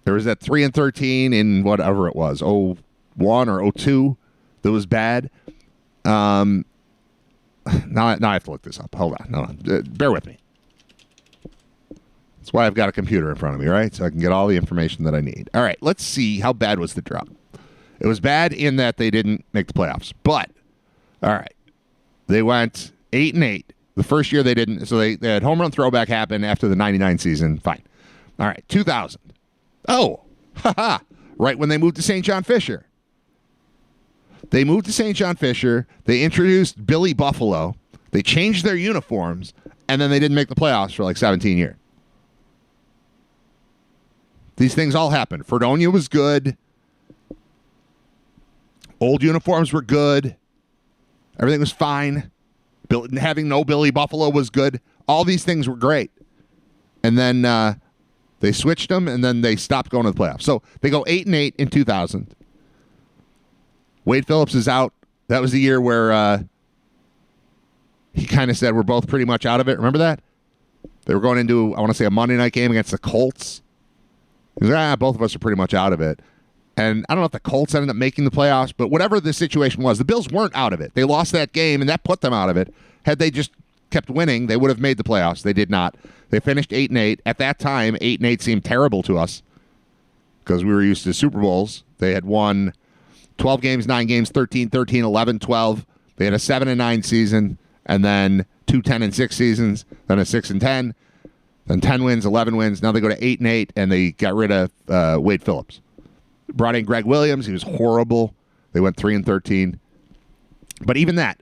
There was that 3-13 in whatever it was, 01 or 02 that was bad. Now I have to look this up. Hold on. No, bear with me. That's why I've got a computer in front of me, right? So I can get all the information that I need. All right, let's see. How bad was the drought? It was bad in that they didn't make the playoffs. But, all right, they went 8-8. The first year they didn't. So they had home run throwback happen after the 99 season. Fine. All right, 2000. Oh, haha. Right when they moved to St. John Fisher. They moved to St. John Fisher. They introduced Billy Buffalo. They changed their uniforms. And then they didn't make the playoffs for like 17 years. These things all happened. Fredonia was good. Old uniforms were good. Everything was fine. Having no Billy Buffalo was good. All these things were great. And then they switched them, and then they stopped going to the playoffs. So they go 8-8 in 2000. Wade Phillips is out. That was the year where he kind of said we're both pretty much out of it. Remember that? They were going into, I want to say, a Monday night game against the Colts. He was like, both of us are pretty much out of it. And I don't know if the Colts ended up making the playoffs, but whatever the situation was, the Bills weren't out of it. They lost that game, and that put them out of it. Had they just kept winning, they would have made the playoffs. They did not. They finished 8-8. At that time, 8-8 seemed terrible to us because we were used to Super Bowls. They had won 12 games, 9 games, 13, 13, 11, 12. They had a 7-9 season, and then 2 10-6 seasons, then a 6-10, then 10 wins, 11 wins. Now they go to 8-8, and they got rid of Wade Phillips. Brought in Greg Williams. He was horrible. They went 3-13. But even that,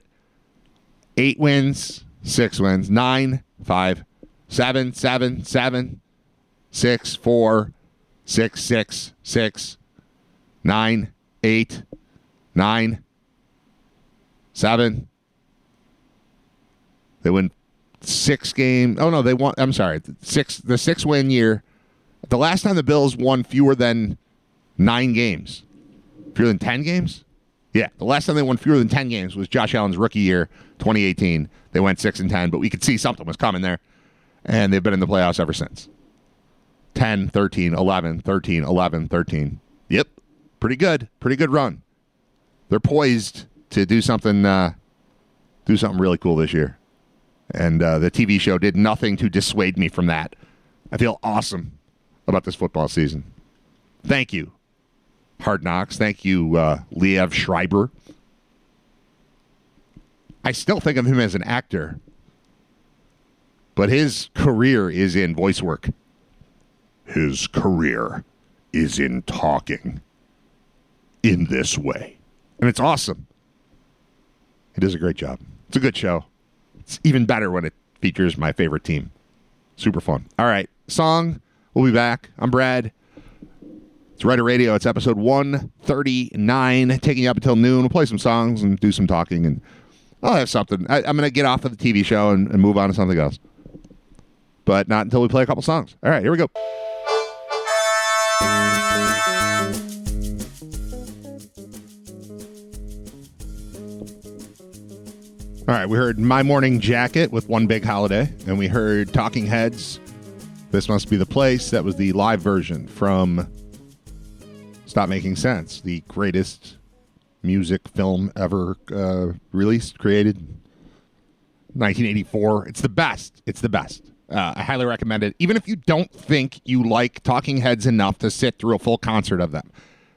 8 wins, 6 wins, 9, 5, 7, 7, 7, 6, 4, 6, 6, 6, 9, 8, 9, 7. They win 6 games. Oh, no, they won. I'm sorry. The 6-win year. The last time the Bills won fewer than 9 games. Fewer than 10 games? Yeah. The last time they won fewer than 10 games was Josh Allen's rookie year, 2018. They went 6-10, but we could see something was coming there. And they've been in the playoffs ever since. 10, 13, 11, 13, 11, 13. Yep. Pretty good. Pretty good run. They're poised to do something really cool this year. And the TV show did nothing to dissuade me from that. I feel awesome about this football season. Thank you, Hard Knocks. Thank you, Liev Schreiber. I still think of him as an actor, but his career is in voice work. His career is in talking in this way. And it's awesome. He does a great job. It's a good show. It's even better when it features my favorite team. Super fun. All right. Song. We'll be back. I'm Brad. It's Writer Radio. It's episode 139. Taking you up until noon. We'll play some songs and do some talking. And I'll have something. I'm going to get off of the TV show and move on to something else. But not until we play a couple songs. All right. Here we go. All right, we heard My Morning Jacket with One Big Holiday, and we heard Talking Heads, This Must Be the Place. That was the live version from Stop Making Sense, the greatest music film ever released, created, 1984. It's the best. It's the best. I highly recommend it, even if you don't think you like Talking Heads enough to sit through a full concert of them,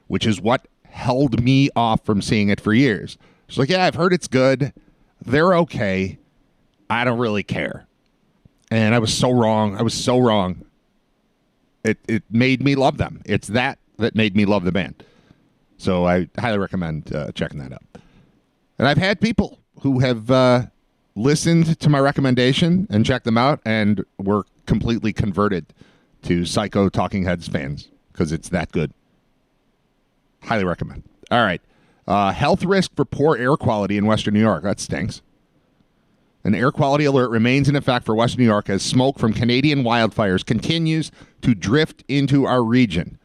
which is what held me off from seeing it for years. It's like, yeah, I've heard it's good. They're okay. I don't really care. And I was so wrong. I was so wrong. It made me love them. It's that made me love the band. So I highly recommend checking that out. And I've had people who have listened to my recommendation and checked them out and were completely converted to Psycho Talking Heads fans because it's that good. Highly recommend. All right. Health risk for poor air quality in Western New York. That stinks. An air quality alert remains in effect for Western New York as smoke from Canadian wildfires continues to drift into our region.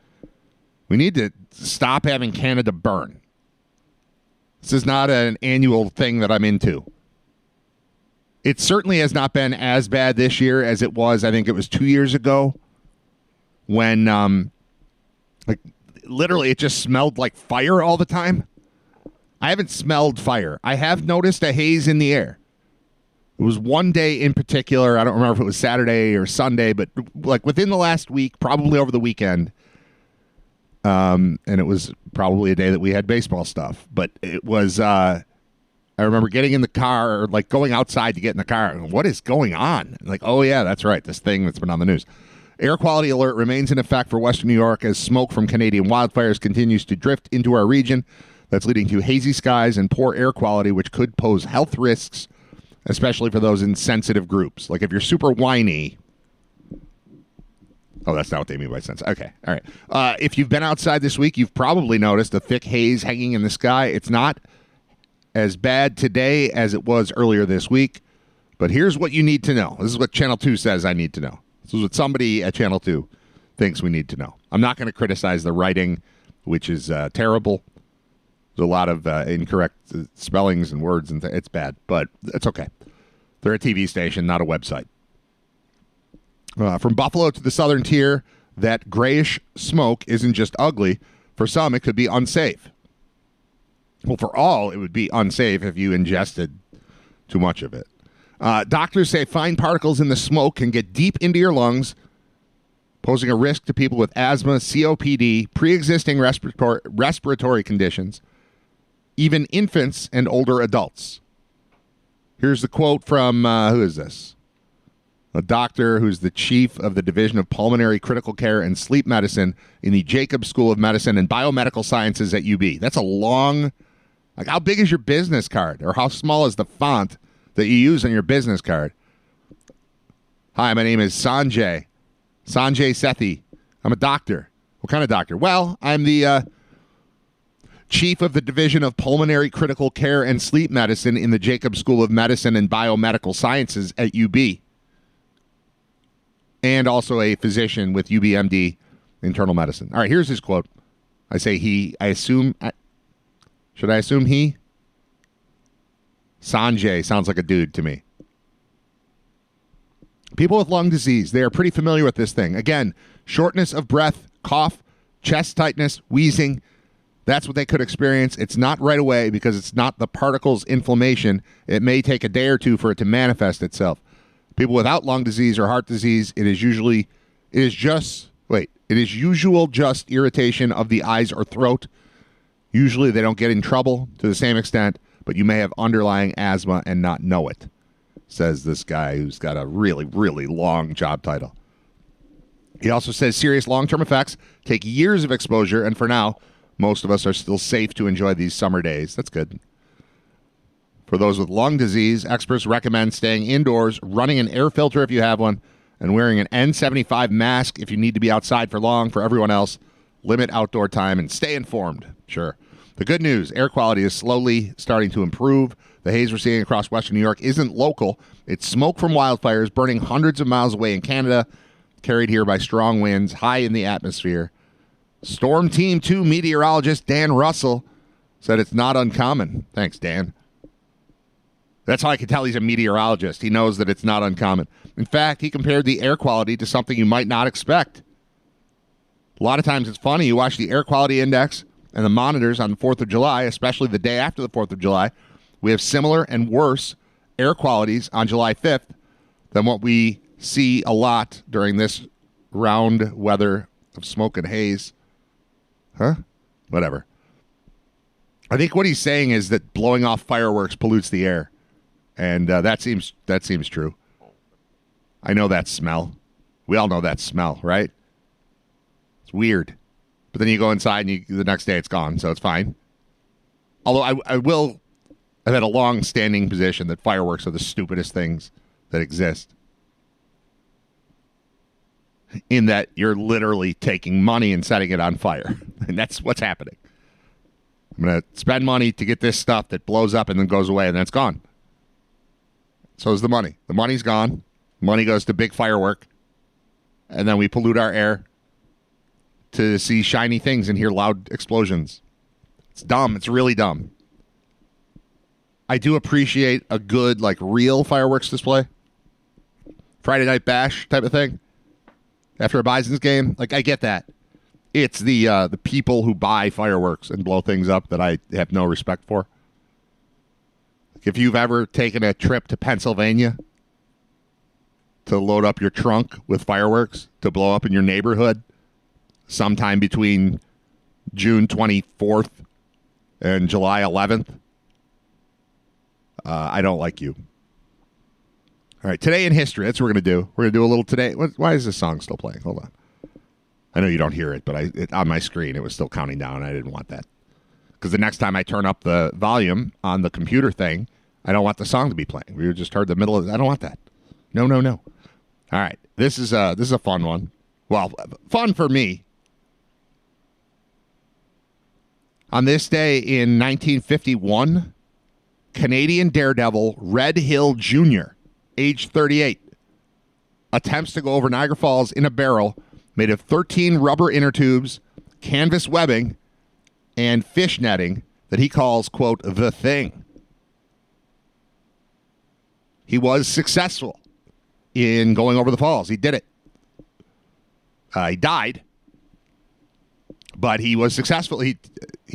We need to stop having Canada burn. This is not an annual thing that I'm into. It certainly has not been as bad this year as it was, I think it was 2 years ago, when literally it just smelled like fire all the time. I haven't smelled fire. I have noticed a haze in the air. It was one day in particular. I don't remember if it was Saturday or Sunday, but like within the last week, probably over the weekend. And it was probably a day that we had baseball stuff. But it was, I remember getting in the car, or like going outside to get in the car. And what is going on? Like, oh, yeah, that's right. This thing that's been on the news. Air quality alert remains in effect for Western New York as smoke from Canadian wildfires continues to drift into our region. That's leading to hazy skies and poor air quality, which could pose health risks, especially for those in sensitive groups. Like if you're super whiny. Oh, that's not what they mean by sensitive. Okay, all right. If you've been outside this week, you've probably noticed a thick haze hanging in the sky. It's not as bad today as it was earlier this week, but here's what you need to know. This is what Channel 2 says I need to know. This is what somebody at Channel 2 thinks we need to know. I'm not going to criticize the writing, which is terrible. There's a lot of incorrect spellings and words, and it's bad, but it's okay. They're a TV station, not a website. From Buffalo to the southern tier, that grayish smoke isn't just ugly. For some, it could be unsafe. Well, for all, it would be unsafe if you ingested too much of it. Doctors say fine particles in the smoke can get deep into your lungs, posing a risk to people with asthma, COPD, pre-existing respiratory conditions, even infants and older adults. Here's the quote from, who is this? A doctor who's the chief of the Division of Pulmonary Critical Care and Sleep Medicine in the Jacobs School of Medicine and Biomedical Sciences at UB. That's a long, like how big is your business card? Or how small is the font that you use on your business card? Hi, my name is Sanjay Sethi. I'm a doctor. What kind of doctor? Well, I'm the chief of the Division of Pulmonary Critical Care and Sleep Medicine in the Jacobs School of Medicine and Biomedical Sciences at UB. And also a physician with UBMD internal medicine. All right, here's his quote. I say he. I assume. Should I assume he? Sanjay sounds like a dude to me. People with lung disease, they are pretty familiar with this thing. Again, shortness of breath, cough, chest tightness, wheezing. That's what they could experience. It's not right away because it's not the particles inflammation. It may take a day or two for it to manifest itself. People without lung disease or heart disease, it is usual just irritation of the eyes or throat. Usually they don't get in trouble to the same extent, but you may have underlying asthma and not know it, says this guy who's got a really, really long job title. He also says serious long-term effects take years of exposure, and for now, most of us are still safe to enjoy these summer days. That's good. For those with lung disease, experts recommend staying indoors, running an air filter if you have one, and wearing an N95 mask if you need to be outside for long. For everyone else, limit outdoor time and stay informed. Sure. The good news, air quality is slowly starting to improve. The haze we're seeing across Western New York isn't local. It's smoke from wildfires burning hundreds of miles away in Canada, carried here by strong winds high in the atmosphere. Storm Team 2 meteorologist Dan Russell said it's not uncommon. Thanks, Dan. That's how I can tell he's a meteorologist. He knows that it's not uncommon. In fact, he compared the air quality to something you might not expect. A lot of times it's funny. You watch the air quality index and the monitors on the 4th of July, especially the day after the 4th of July. We have similar and worse air qualities on July 5th than what we see a lot during this round weather of smoke and haze. Huh? Whatever. I think what he's saying is that blowing off fireworks pollutes the air. And that seems true. I know that smell. We all know that smell, right? It's weird. But then you go inside and the next day it's gone, so it's fine. Although I've had a long-standing position that fireworks are the stupidest things that exist. In that you're literally taking money and setting it on fire. And that's what's happening. I'm going to spend money to get this stuff that blows up and then goes away and then it's gone. So is the money. The money's gone. Money goes to big firework. And then we pollute our air to see shiny things and hear loud explosions. It's dumb. It's really dumb. I do appreciate a good, real fireworks display. Friday Night Bash type of thing. After a Bison's game. I get that. It's the people who buy fireworks and blow things up that I have no respect for. If you've ever taken a trip to Pennsylvania to load up your trunk with fireworks to blow up in your neighborhood sometime between June 24th and July 11th, I don't like you. All right, today in history, that's what we're going to do. We're going to do a little today. Why is this song still playing? Hold on. I know you don't hear it, but on my screen, it was still counting down. I didn't want that. Because the next time I turn up the volume on the computer thing, I don't want the song to be playing. We just heard the middle of it. I don't want that. No. All right. This is a fun one. Well, fun for me. On this day in 1951, Canadian daredevil Red Hill Jr., age 38, attempts to go over Niagara Falls in a barrel made of 13 rubber inner tubes, canvas webbing, and fish netting that he calls, quote, the thing. He was successful in going over the falls. He did it. He died, but he was successful. He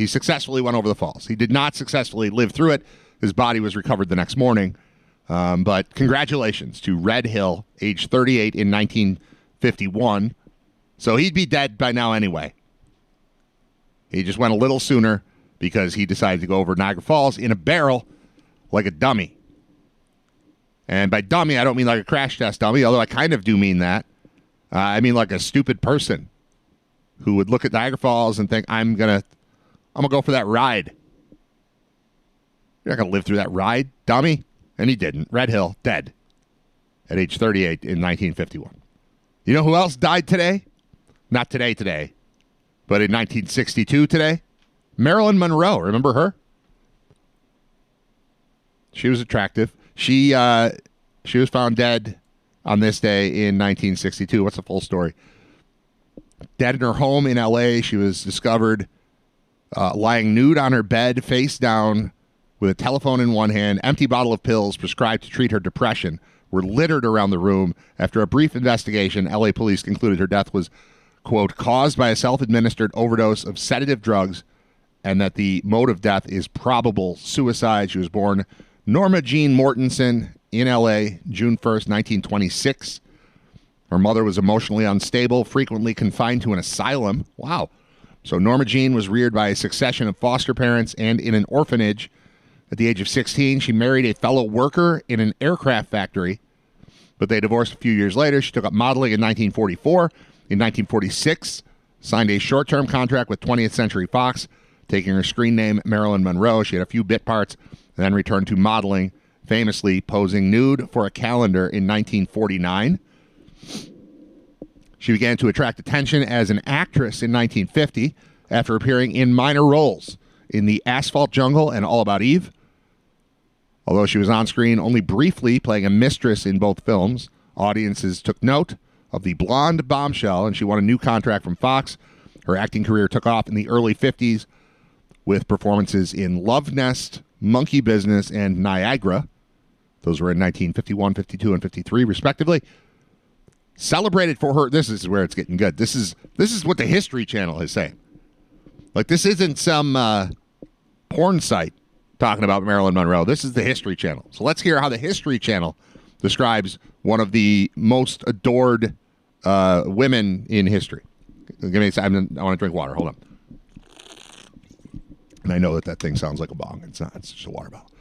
successfully went over the falls. He did not successfully live through it. His body was recovered the next morning. But congratulations to Red Hill, age 38 in 1951. So he'd be dead by now anyway. He just went a little sooner because he decided to go over Niagara Falls in a barrel like a dummy. And by dummy, I don't mean like a crash test dummy, although I kind of do mean that. I mean like a stupid person who would look at Niagara Falls and think, I'm gonna go for that ride. You're not going to live through that ride, dummy. And he didn't. Red Hill, dead at age 38 in 1951. You know who else died today? Not today, but in 1962 today? Marilyn Monroe. Remember her? She was attractive. She was found dead on this day in 1962. What's the full story? Dead in her home in L.A. She was discovered lying nude on her bed, face down, with a telephone in one hand. Empty bottle of pills prescribed to treat her depression were littered around the room. After a brief investigation, L.A. police concluded her death was, quote, caused by a self-administered overdose of sedative drugs, and that the mode of death is probable suicide. She was born Norma Jean Mortensen in L.A., June 1st, 1926. Her mother was emotionally unstable, frequently confined to an asylum. Wow. So Norma Jean was reared by a succession of foster parents and in an orphanage. At the age of 16, she married a fellow worker in an aircraft factory, but they divorced a few years later. She took up modeling in 1944. In 1946, signed a short-term contract with 20th Century Fox, taking her screen name Marilyn Monroe. She had a few bit parts, and then returned to modeling, famously posing nude for a calendar in 1949. She began to attract attention as an actress in 1950 after appearing in minor roles in The Asphalt Jungle and All About Eve. Although she was on screen only briefly, playing a mistress in both films, audiences took note of the blonde bombshell, and she won a new contract from Fox. Her acting career took off in the early 50s with performances in Love Nest, Monkey Business, and Niagara. Those were in 1951, 52, and 53, respectively. Celebrated for her. This is where it's getting good. This is what the History Channel is saying. Like, this isn't some porn site talking about Marilyn Monroe. This is the History Channel. So let's hear how the History Channel describes one of the most adored women in history. Give me a second. I want to drink water. Hold on. And I know that thing sounds like a bong. It's not. It's just a water bottle.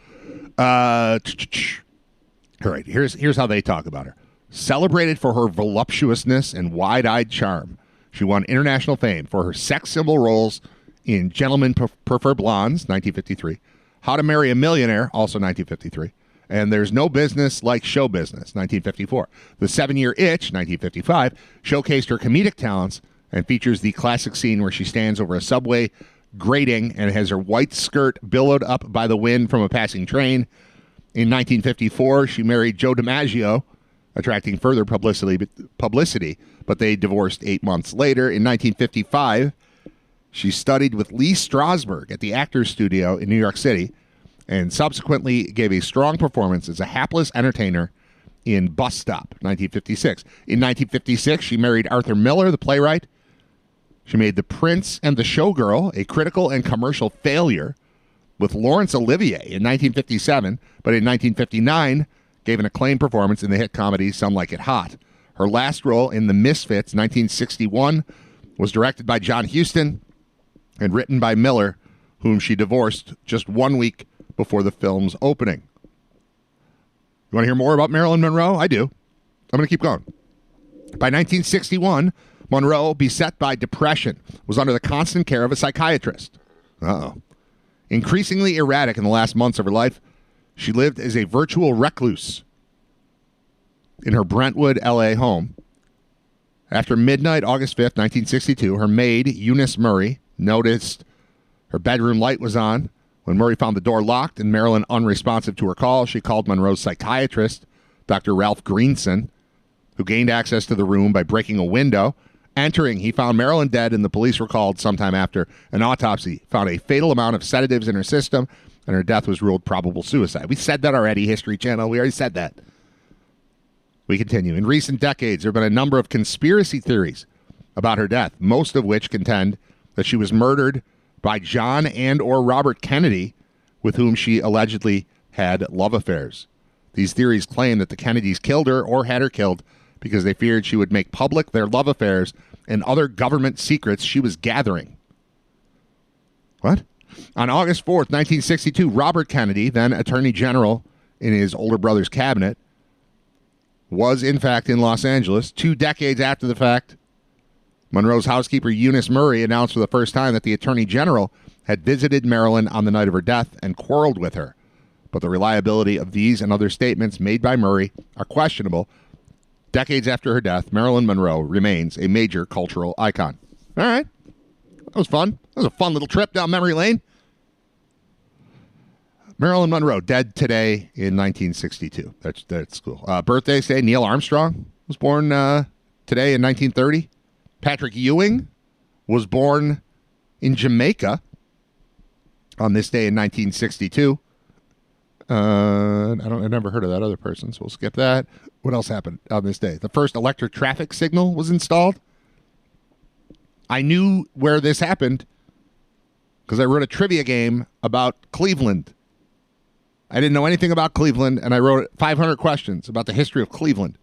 All right. Here's how they talk about her. Celebrated for her voluptuousness and wide-eyed charm, she won international fame for her sex symbol roles in Gentlemen Prefer Blondes, 1953, How to Marry a Millionaire, also 1953, and There's No Business Like Show Business, 1954. The 7-Year Itch, 1955, showcased her comedic talents and features the classic scene where she stands over a subway grating and has her white skirt billowed up by the wind from a passing train. In 1954, she married Joe DiMaggio, attracting further publicity, but they divorced 8 months later. In 1955, she studied with Lee Strasberg at the Actors Studio in New York City and subsequently gave a strong performance as a hapless entertainer in Bus Stop, 1956. In 1956, she married Arthur Miller, the playwright. She made The Prince and the Showgirl a critical and commercial failure with Laurence Olivier in 1957, but in 1959, gave an acclaimed performance in the hit comedy Some Like It Hot. Her last role in The Misfits, 1961, was directed by John Huston and written by Miller, whom she divorced just 1 week before the film's opening. You want to hear more about Marilyn Monroe? I do. I'm going to keep going. By 1961, Monroe, beset by depression, was under the constant care of a psychiatrist. Increasingly erratic in the last months of her life, she lived as a virtual recluse in her Brentwood, L.A. home. After midnight, August 5th, 1962, her maid, Eunice Murray, noticed her bedroom light was on. When Murray found the door locked and Marilyn unresponsive to her call, she called Monroe's psychiatrist, Dr. Ralph Greenson, who gained access to the room by breaking a window. Entering, he found Marilyn dead, and the police were called sometime after. An autopsy found a fatal amount of sedatives in her system, and her death was ruled probable suicide. We said that already, History Channel. We already said that. We continue. In recent decades, there have been a number of conspiracy theories about her death, most of which contend that she was murdered by John and or Robert Kennedy, with whom she allegedly had love affairs. These theories claim that the Kennedys killed her or had her killed because they feared she would make public their love affairs and other government secrets she was gathering. What? On August 4th, 1962, Robert Kennedy, then Attorney General in his older brother's cabinet, was in fact in Los Angeles. 2 decades after the fact, Monroe's housekeeper Eunice Murray announced for the first time that the Attorney General had visited Marilyn on the night of her death and quarreled with her. But the reliability of these and other statements made by Murray are questionable. Decades after her death, Marilyn Monroe remains a major cultural icon. All right. That was fun. That was a fun little trip down memory lane. Marilyn Monroe, dead today in 1962. That's cool. Birthdays today, Neil Armstrong was born today in 1930. Patrick Ewing was born in Jamaica on this day in 1962. I never heard of that other person, so we'll skip that. What else happened on this day? The first electric traffic signal was installed. I knew where this happened because I wrote a trivia game about Cleveland. I didn't know anything about Cleveland, and I wrote 500 questions about the history of Cleveland.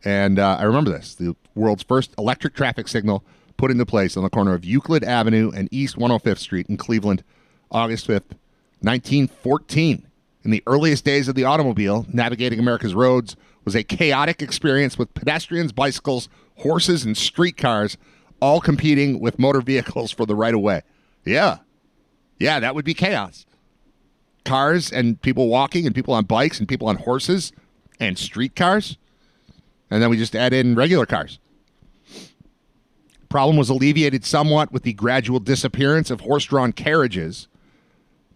And I remember this. The world's first electric traffic signal put into place on the corner of Euclid Avenue and East 105th Street in Cleveland, August 5th, 1914. In the earliest days of the automobile, navigating America's roads was a chaotic experience with pedestrians, bicycles, horses, and streetcars all competing with motor vehicles for the right-of-way. Yeah, that would be chaos. Cars and people walking and people on bikes and people on horses and streetcars. And then we just add in regular cars. Problem was alleviated somewhat with the gradual disappearance of horse-drawn carriages.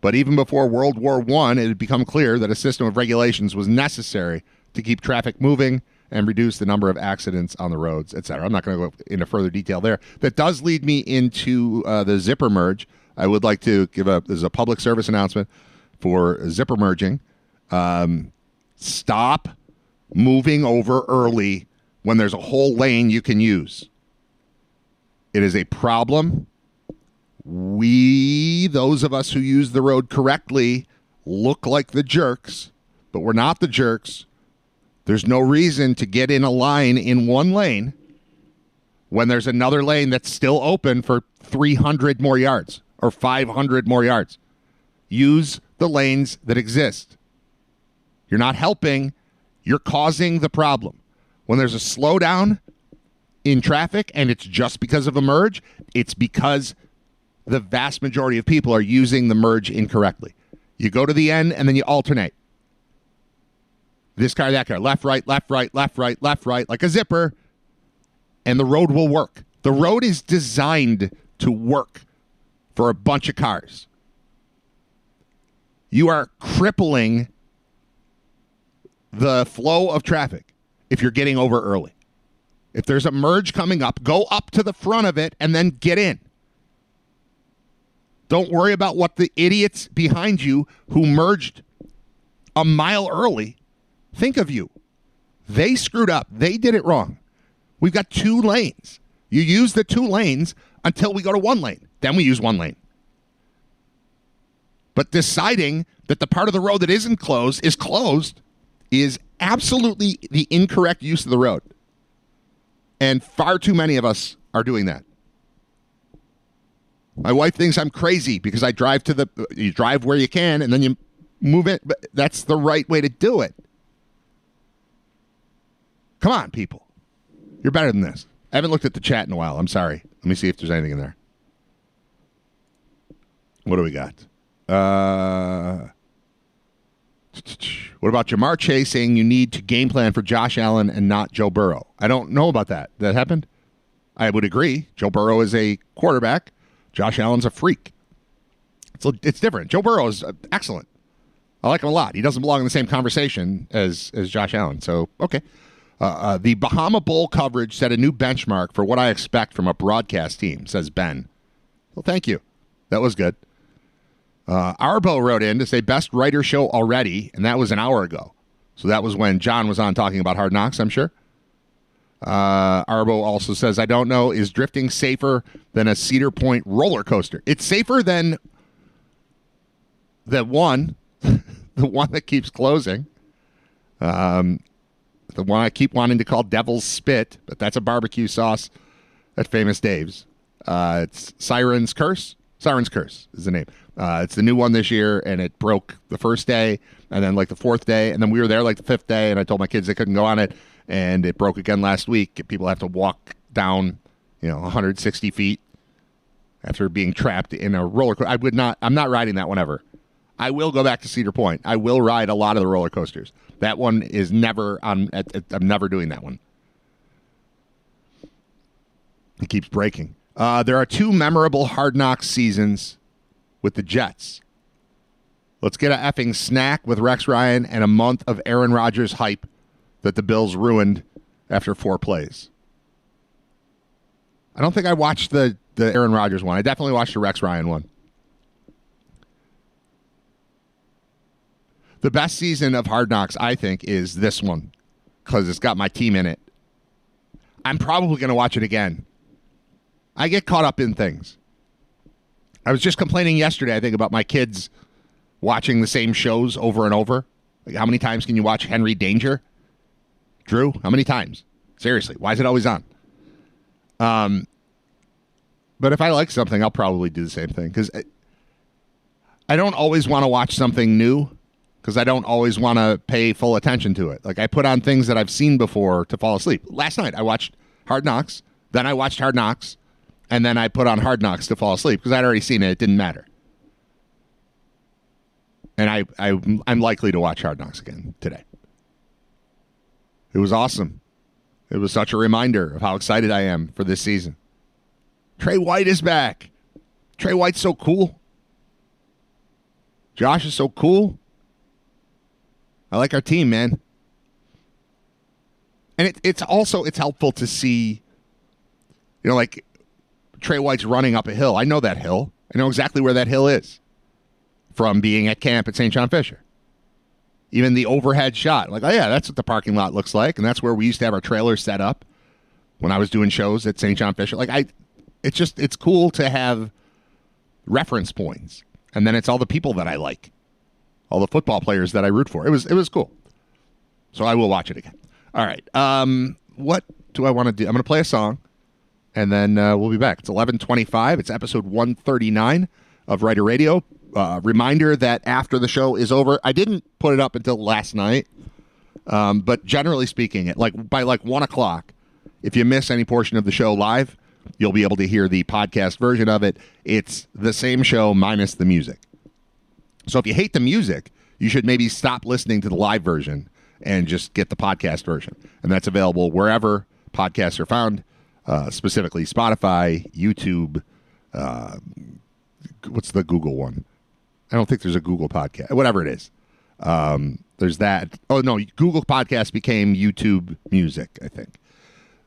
But even before World War I, it had become clear that a system of regulations was necessary to keep traffic moving and reduce the number of accidents on the roads, etc. I'm not going to go into further detail there. That does lead me into the zipper merge. I would like to give there's a public service announcement for zipper merging. Stop moving over early when there's a whole lane you can use. It is a problem. Those of us who use the road correctly, look like the jerks, but we're not the jerks. There's no reason to get in a line in one lane when there's another lane that's still open for 300 more yards or 500 more yards. Use the lanes that exist. You're not helping. You're causing the problem. When there's a slowdown in traffic and it's just because of a merge, it's because the vast majority of people are using the merge incorrectly. You go to the end and then you alternate. This car, that car, left, right, left, right, left, right, left, right, like a zipper, and the road will work. The road is designed to work for a bunch of cars. You are crippling the flow of traffic if you're getting over early. If there's a merge coming up, go up to the front of it and then get in. Don't worry about what the idiots behind you who merged a mile early think of you. They screwed up. They did it wrong. We've got 2 lanes. You use the 2 lanes until we go to 1 lane. Then we use 1 lane. But deciding that the part of the road that isn't closed is absolutely the incorrect use of the road. And far too many of us are doing that. My wife thinks I'm crazy because I you drive where you can and then you move it. But that's the right way to do it. Come on, people. You're better than this. I haven't looked at the chat in a while. I'm sorry. Let me see if there's anything in there. What do we got? What about Jamar Chase saying you need to game plan for Josh Allen and not Joe Burrow? I don't know about that. That happened? I would agree. Joe Burrow is a quarterback. Josh Allen's a freak. It's different. Joe Burrow is excellent. I like him a lot. He doesn't belong in the same conversation as Josh Allen. So, okay. The Bahama Bowl coverage set a new benchmark for what I expect from a broadcast team, says Ben. Well, thank you. That was good. Arbo wrote in to say best writer show already, and that was an hour ago. So that was when John was on talking about Hard Knocks, I'm sure. Arbo also says, I don't know, is drifting safer than a Cedar Point roller coaster? It's safer than the one that keeps closing. The one I keep wanting to call Devil's Spit, but that's a barbecue sauce at Famous Dave's. It's Siren's Curse. Siren's Curse is the name. It's the new one this year, and it broke the first day, and then like the 4th day, and then we were there like the 5th day, and I told my kids they couldn't go on it, and it broke again last week. People have to walk down, 160 feet after being trapped in a roller coaster. I'm not riding that one ever. I will go back to Cedar Point. I will ride a lot of the roller coasters. That one is never I'm never doing that one. It keeps breaking. There are 2 memorable Hard Knocks seasons with the Jets. Let's get a effing snack with Rex Ryan and a month of Aaron Rodgers hype that the Bills ruined after 4 plays. I don't think I watched the Aaron Rodgers one. I definitely watched the Rex Ryan one. The best season of Hard Knocks, I think, is this one because it's got my team in it. I'm probably going to watch it again. I get caught up in things. I was just complaining yesterday, I think, about my kids watching the same shows over and over. Like, how many times can you watch Henry Danger? Drew, how many times? Seriously, why is it always on? But if I like something, I'll probably do the same thing because I don't always want to watch something new because I don't always want to pay full attention to it. Like, I put on things that I've seen before to fall asleep. Last night, I watched Hard Knocks. Then I watched Hard Knocks. And then I put on Hard Knocks to fall asleep because I'd already seen it. It didn't matter. And I'm likely to watch Hard Knocks again today. It was awesome. It was such a reminder of how excited I am for this season. Trey White is back. Trey White's so cool. Josh is so cool. I like our team, man. And it's helpful to see, like, Trey White's running up a hill. I know that hill. I know exactly where that hill is from being at camp at St. John Fisher. Even the overhead shot, like, oh yeah, that's what the parking lot looks like, and that's where we used to have our trailers set up when I was doing shows at St. John Fisher. Like, it's cool to have reference points, and then it's all the people that I like, all the football players that I root for. It was cool. So I will watch it again. All right. What do I want to do? I'm going to play a song, and then we'll be back. It's 11:25. It's episode 139 of Writer Radio. Reminder that after the show is over, I didn't put it up until last night, but generally speaking, by 1 o'clock, if you miss any portion of the show live, you'll be able to hear the podcast version of it. It's the same show minus the music. So if you hate the music, you should maybe stop listening to the live version and just get the podcast version. And that's available wherever podcasts are found, specifically Spotify, YouTube. What's the Google one? I don't think there's a Google podcast. Whatever it is. There's that. Oh, no. Google Podcast became YouTube Music, I think.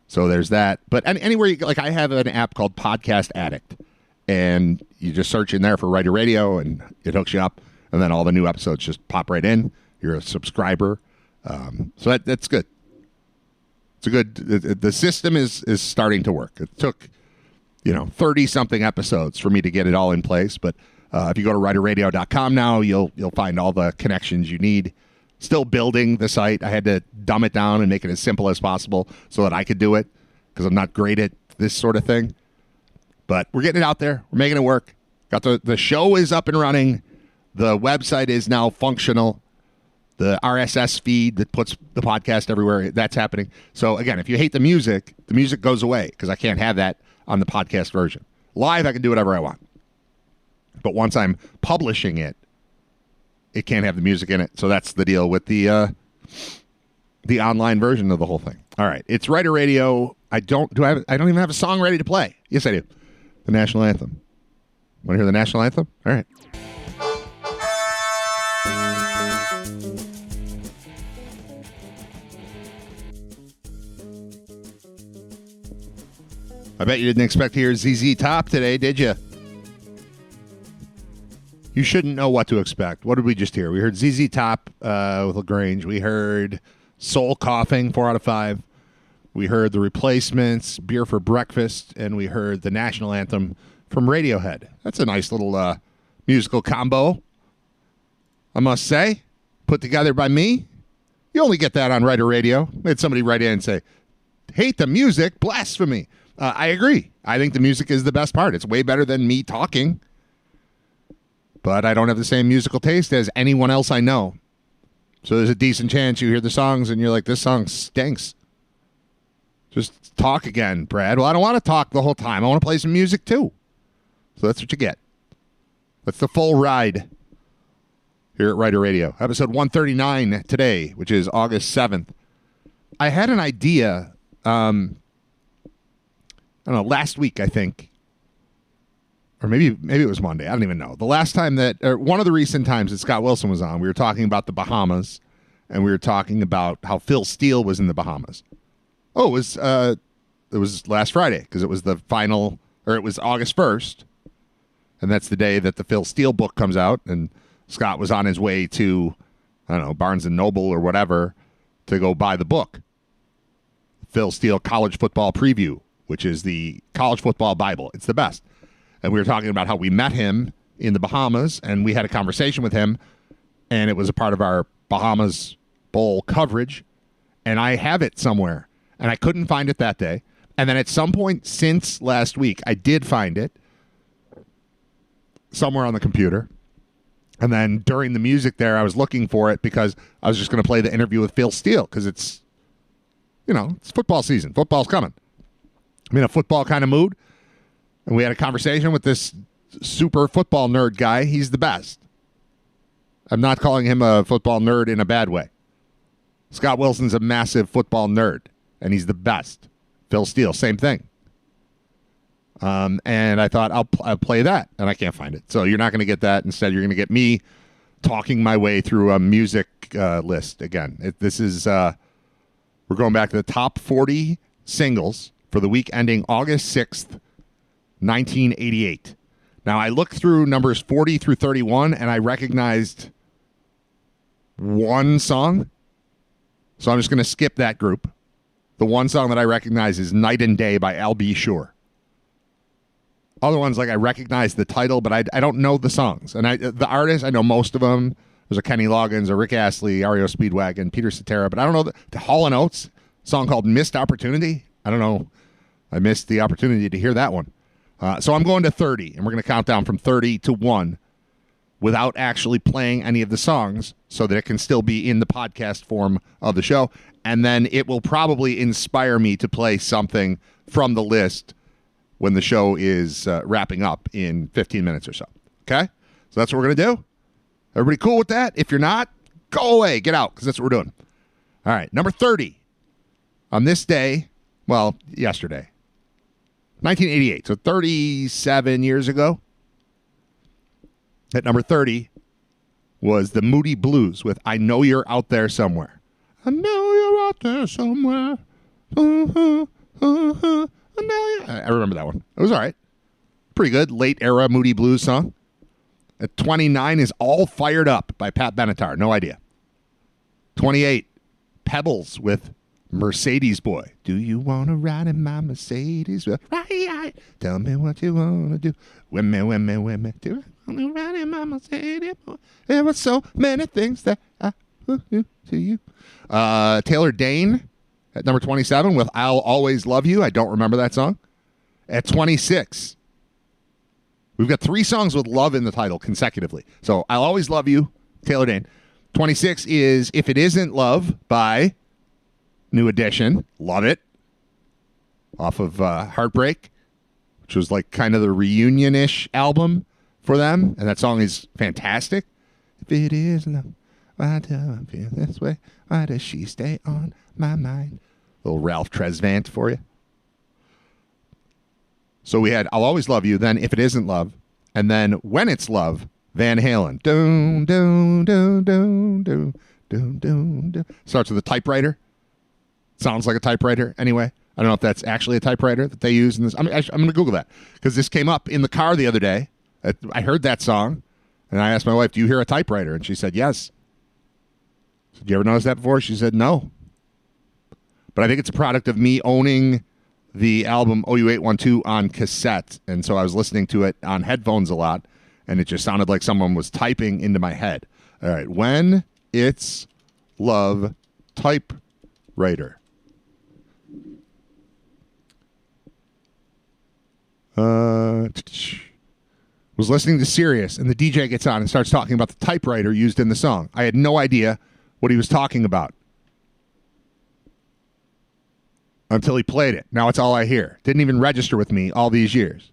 So there's that. But anywhere, I have an app called Podcast Addict. And you just search in there for Writer Radio, and it hooks you up. And then all the new episodes just pop right in. You're a subscriber. So that's good. It's a good. The system is starting to work. It took 30-something episodes for me to get it all in place. But if you go to writerradio.com now, you'll find all the connections you need. Still building the site. I had to dumb it down and make it as simple as possible so that I could do it, because I'm not great at this sort of thing. But we're getting it out there. We're making it work. Got the show is up and running. The website is now functional. The RSS feed that puts the podcast everywhere, that's happening. So, again, if you hate the music goes away, because I can't have that on the podcast version. Live, I can do whatever I want. But once I'm publishing it, it can't have the music in it. So that's the deal with the online version of the whole thing. All right, it's Writer Radio. I don't even have a song ready to play. Yes, I do. The national anthem. Want to hear the national anthem? All right. I bet you didn't expect to hear ZZ Top today, did you? You shouldn't know what to expect. What did we just hear? We heard ZZ Top with LaGrange. We heard Soul Coughing, 4 out of 5. We heard The Replacements, Beer for Breakfast, and we heard the national anthem from Radiohead. That's a nice little musical combo, I must say. Put together by me. You only get that on Writer Radio. I had somebody write in and say, hate the music, blasphemy. I agree. I think the music is the best part. It's way better than me talking. But I don't have the same musical taste as anyone else I know. So there's a decent chance you hear the songs and you're like, this song stinks. Just talk again, Brad. Well, I don't want to talk the whole time. I want to play some music too. So that's what you get. That's the full ride here at Writer Radio. Episode 139 today, which is August 7th. I had an idea, I don't know, last week, I think. Or maybe it was Monday. I don't even know. The last time one of the recent times that Scott Wilson was on, we were talking about the Bahamas, and we were talking about how Phil Steele was in the Bahamas. Oh, it was last Friday, because it was the final, or it was August 1st, and that's the day that the Phil Steele book comes out, and Scott was on his way to, I don't know, Barnes & Noble or whatever, to go buy the book. Phil Steele College Football Preview, which is the college football Bible. It's the best. And we were talking about how we met him in the Bahamas, and we had a conversation with him, and it was a part of our Bahamas Bowl coverage, and I have it somewhere, and I couldn't find it that day. And then at some point since last week, I did find it somewhere on the computer. And then during the music there, I was looking for it because I was just going to play the interview with Phil Steele, because it's football season. Football's coming. I'm in a football kind of mood. And we had a conversation with this super football nerd guy. He's the best. I'm not calling him a football nerd in a bad way. Scott Wilson's a massive football nerd, and he's the best. Phil Steele, same thing. And I thought I'll play that, and I can't find it. So you're not going to get that. Instead, you're going to get me talking my way through a music list again. This is we're going back to the top 40 singles for the week ending August 6th, 1988. Now, I looked through numbers 40 through 31, and I recognized one song. So I'm just going to skip that group. The one song that I recognize is Night and Day by Al B. Sure. Other ones, like I recognize the title, but I don't know the songs. And the artists, I know most of them. There's a Kenny Loggins, a Rick Astley, REO Speedwagon, Peter Cetera, but I don't know the Hall & Oates song called Missed Opportunity. I don't know. I missed the opportunity to hear that one. So I'm going to 30, and we're going to count down from 30 to 1 without actually playing any of the songs so that it can still be in the podcast form of the show. And then it will probably inspire me to play something from the list when the show is wrapping up in 15 minutes or so. Okay? So that's what we're going to do. Everybody cool with that? If you're not, go away. Get out, because that's what we're doing. All right. Number 30. On this day, well, yesterday, 1988, so 37 years ago, at number 30 was the Moody Blues with I Know You're Out There Somewhere. I know you're out there somewhere. I remember that one. It was all right. Pretty good. Late era Moody Blues song. At 29 is All Fired Up by Pat Benatar. No idea. 28, Pebbles with Mercedes Boy. Do you want to ride in my Mercedes? Right. Tell me what you want to do. Women. Do you want to ride in my Mercedes Boy? There were so many things that I would do to you. Taylor Dane at number 27 with I'll Always Love You. I don't remember that song. At 26, we've got 3 songs with love in the title consecutively. So I'll Always Love You, Taylor Dane. 26 is If It Isn't Love by New Edition. Love it. Off of Heartbreak, which was like kind of the reunion-ish album for them. And that song is fantastic. If it is love, why do I feel this way? Why does she stay on my mind? Little Ralph Tresvant for you. So we had I'll Always Love You, then If It Isn't Love, and then When It's Love, Van Halen. Doom, doom, doom, doom, doom, doom, doom, doom. Starts with a typewriter. Sounds like a typewriter. Anyway, I don't know if that's actually a typewriter that they use in this. I'm going to Google that because this came up in the car the other day. I heard that song, and I asked my wife, do you hear a typewriter? And she said, yes. So, did you ever notice that before? She said, no. But I think it's a product of me owning the album OU812 on cassette, and so I was listening to it on headphones a lot, and it just sounded like someone was typing into my head. All right, When It's Love, typewriter. Was listening to Sirius, and the DJ gets on and starts talking about the typewriter used in the song. I had no idea what he was talking about until he played it. Now it's all I hear. Didn't even register with me all these years.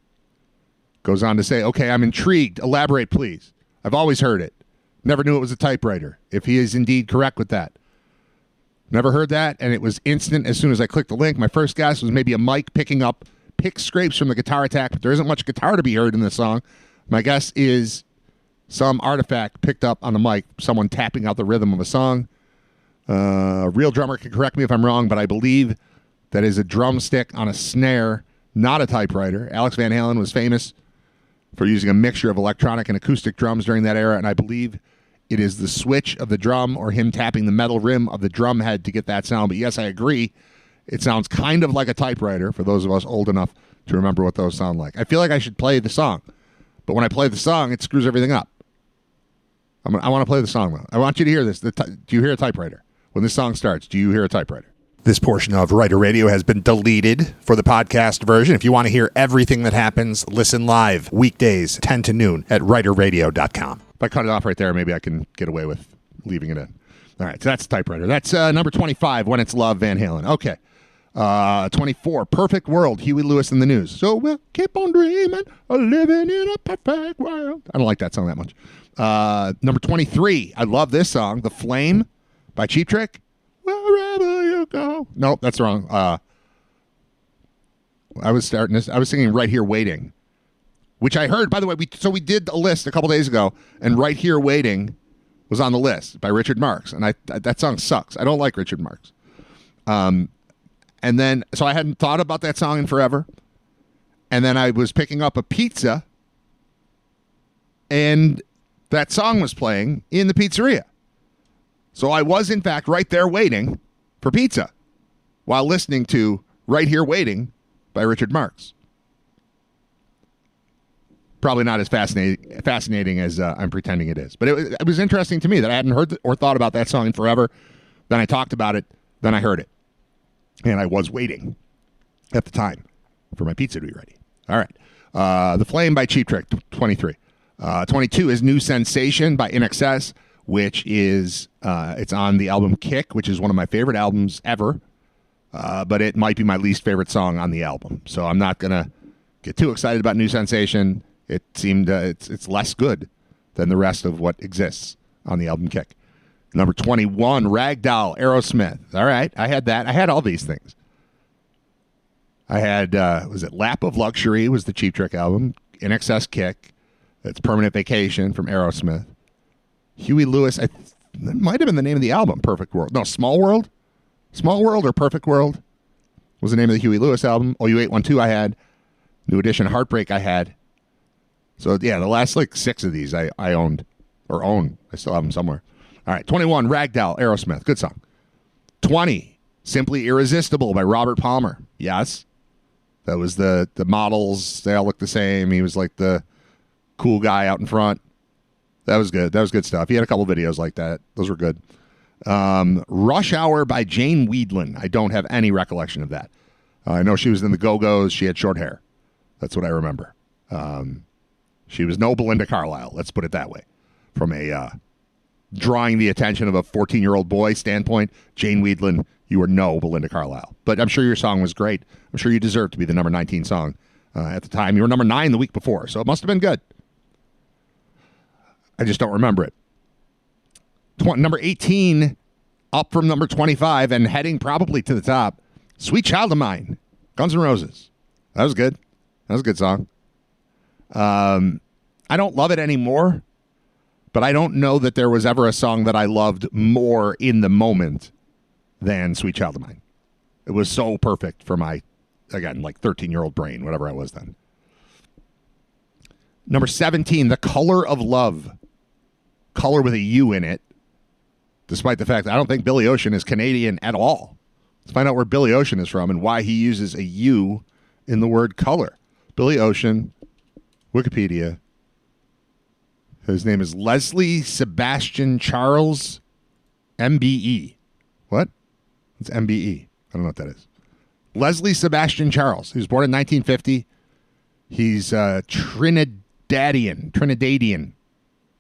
Goes on to say, okay, I'm intrigued. Elaborate, please. I've always heard it. Never knew it was a typewriter, if he is indeed correct with that. Never heard that, and it was instant as soon as I clicked the link. My first guess was maybe a mic picking up pick scrapes from the guitar attack, but there isn't much guitar to be heard in this song. My guess is some artifact picked up on the mic, someone tapping out the rhythm of a song. A real drummer can correct me if I'm wrong, but I believe that is a drumstick on a snare, not a typewriter. Alex Van Halen was famous for using a mixture of electronic and acoustic drums during that era, and I believe it is the switch of the drum or him tapping the metal rim of the drum head to get that sound. But yes, I agree. It sounds kind of like a typewriter for those of us old enough to remember what those sound like. I feel like I should play the song, but when I play the song, it screws everything up. I want to play the song, though. I want you to hear this. Do you hear a typewriter? When this song starts, do you hear a typewriter? This portion of Writer Radio has been deleted for the podcast version. If you want to hear everything that happens, listen live weekdays 10 to noon at writerradio.com. If I cut it off right there, maybe I can get away with leaving it in. All right, so that's typewriter. That's number 25, When It's Love, Van Halen. Okay. 24, Perfect World, Huey Lewis and the News. So we'll keep on dreaming of living in a perfect world. I don't like that song that much. Number 23, I love this song, The Flame by Cheap Trick. Wherever you go. Nope, that's wrong. I was singing Right Here Waiting, which I heard, by the way, we did a list a couple days ago, and Right Here Waiting was on the list by Richard Marx, and that song sucks. I don't like Richard Marx. And then, so I hadn't thought about that song in forever, and then I was picking up a pizza, and that song was playing in the pizzeria. So I was, in fact, right there waiting for pizza while listening to Right Here Waiting by Richard Marx. Probably not as fascinating as I'm pretending it is. But it was interesting to me that I hadn't heard or thought about that song in forever. Then I talked about it. Then I heard it. And I was waiting at the time for my pizza to be ready. All right. The Flame by Cheap Trick, 23. 22 is New Sensation by INXS, which is, it's on the album Kick, which is one of my favorite albums ever. But it might be my least favorite song on the album. So I'm not going to get too excited about New Sensation. It seemed it's less good than the rest of what exists on the album Kick. Number 21, Ragdoll, Aerosmith. All right, I had that. I had all these things. I had, was it Lap of Luxury was the Cheap Trick album. INXS Kick. It's Permanent Vacation from Aerosmith. Huey Lewis, that might have been the name of the album, Perfect World. No, Small World? Small World or Perfect World was the name of the Huey Lewis album. OU812 I had. New Edition Heartbreak I had. So, yeah, the last, 6 of these I owned. Or own. I still have them somewhere. All right, 21, Ragdoll, Aerosmith. Good song. 20, Simply Irresistible by Robert Palmer. Yes. That was the models. They all look the same. He was like the cool guy out in front. That was good. That was good stuff. He had a couple videos like that. Those were good. Rush Hour by Jane Weedland. I don't have any recollection of that. I know she was in the Go-Go's. She had short hair. That's what I remember. She was no Belinda Carlisle. Let's put it that way. From a drawing the attention of a 14-year-old boy standpoint, Jane Weedland, you were no Belinda Carlisle. But I'm sure your song was great. I'm sure you deserved to be the number 19 song at the time. You were number 9 the week before, so it must have been good. I just don't remember it. Number 18, up from number 25 and heading probably to the top, Sweet Child of Mine, Guns N' Roses. That was good. That was a good song. I don't love it anymore, but I don't know that there was ever a song that I loved more in the moment than Sweet Child of Mine. It was so perfect for my, again, 13-year-old brain, whatever I was then. Number 17, The Color of Love. Color with a U in it, despite the fact that I don't think Billy Ocean is Canadian at all. Let's find out where Billy Ocean is from and why he uses a U in the word color. Billy Ocean, Wikipedia. His name is Leslie Sebastian Charles, MBE. What? It's MBE. I don't know what that is. Leslie Sebastian Charles. He was born in 1950. He's Trinidadian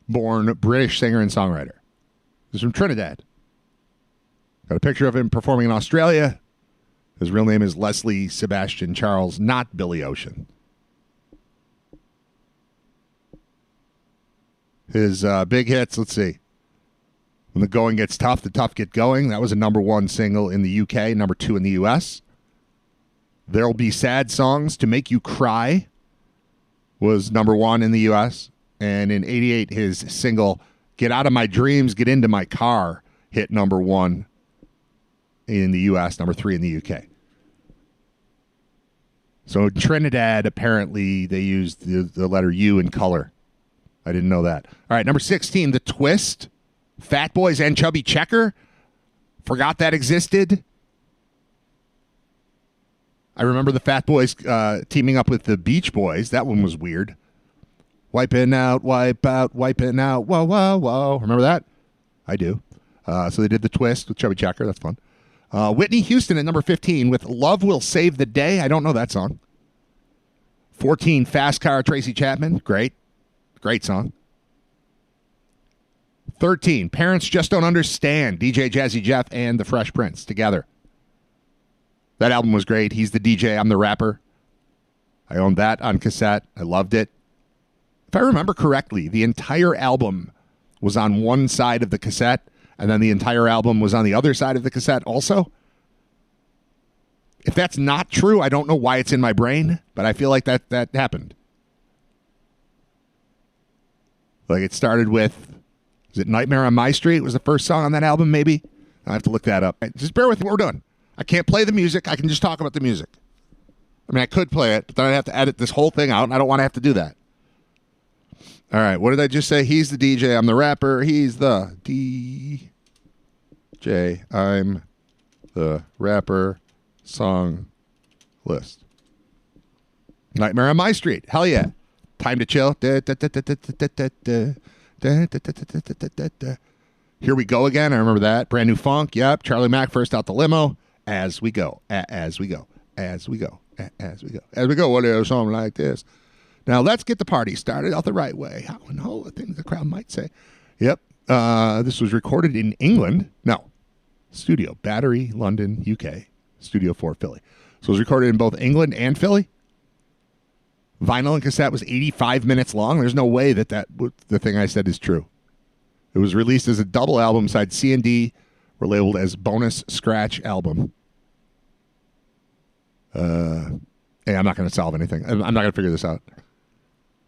born British singer and songwriter. He's from Trinidad. Got a picture of him performing in Australia. His real name is Leslie Sebastian Charles, not Billy Ocean. His big hits, let's see. When the Going Gets Tough, the Tough Get Going. That was a number 1 single in the UK, number 2 in the US. There'll Be Sad Songs to Make You Cry was number 1 in the US. And in 88, his single, Get Out of My Dreams, Get Into My Car, hit number 1 in the U.S., number 3 in the U.K. So Trinidad, apparently, they used the letter U in color. I didn't know that. All right, number 16, The Twist, Fat Boys and Chubby Checker. Forgot that existed. I remember the Fat Boys teaming up with the Beach Boys. That one was weird. Wiping out, wipe out, wiping out, whoa, whoa, whoa. Remember that? I do. So they did The Twist with Chubby Checker. That's fun. Whitney Houston at number 15 with Love Will Save the Day. I don't know that song. 14, Fast Car, Tracy Chapman. Great. Great song. 13, Parents Just Don't Understand. DJ Jazzy Jeff and The Fresh Prince together. That album was great. He's the DJ. I'm the rapper. I owned that on cassette. I loved it. If I remember correctly, the entire album was on one side of the cassette, and then the entire album was on the other side of the cassette also. If that's not true, I don't know why it's in my brain, but I feel like that happened. Like it started with, is it Nightmare on My Street? Was the first song on that album, maybe? I have to look that up. Just bear with me what we're doing. I can't play the music. I can just talk about the music. I mean, I could play it, but then I'd have to edit this whole thing out, and I don't want to have to do that. All right, what did I just say? He's the DJ. I'm the rapper. He's the DJ. J. I'm the rapper song list. Nightmare on My Street. Hell yeah. Time to Chill. Here We Go Again. I remember that. Brand New Funk. Yep. Charlie Mack, First Out the Limo. As We Go. As We Go. As We Go. As We Go. As We Go. What is a song like this? Now let's get the party started out the right way. How and all the things the crowd might say. Yep. This was recorded in England. No. Studio. Battery, London, UK. Studio 4, Philly. So it was recorded in both England and Philly. Vinyl and cassette was 85 minutes long. There's no way that the thing I said is true. It was released as a double album. Side C and D were labeled as bonus scratch album. Hey, I'm not going to solve anything. I'm not going to figure this out.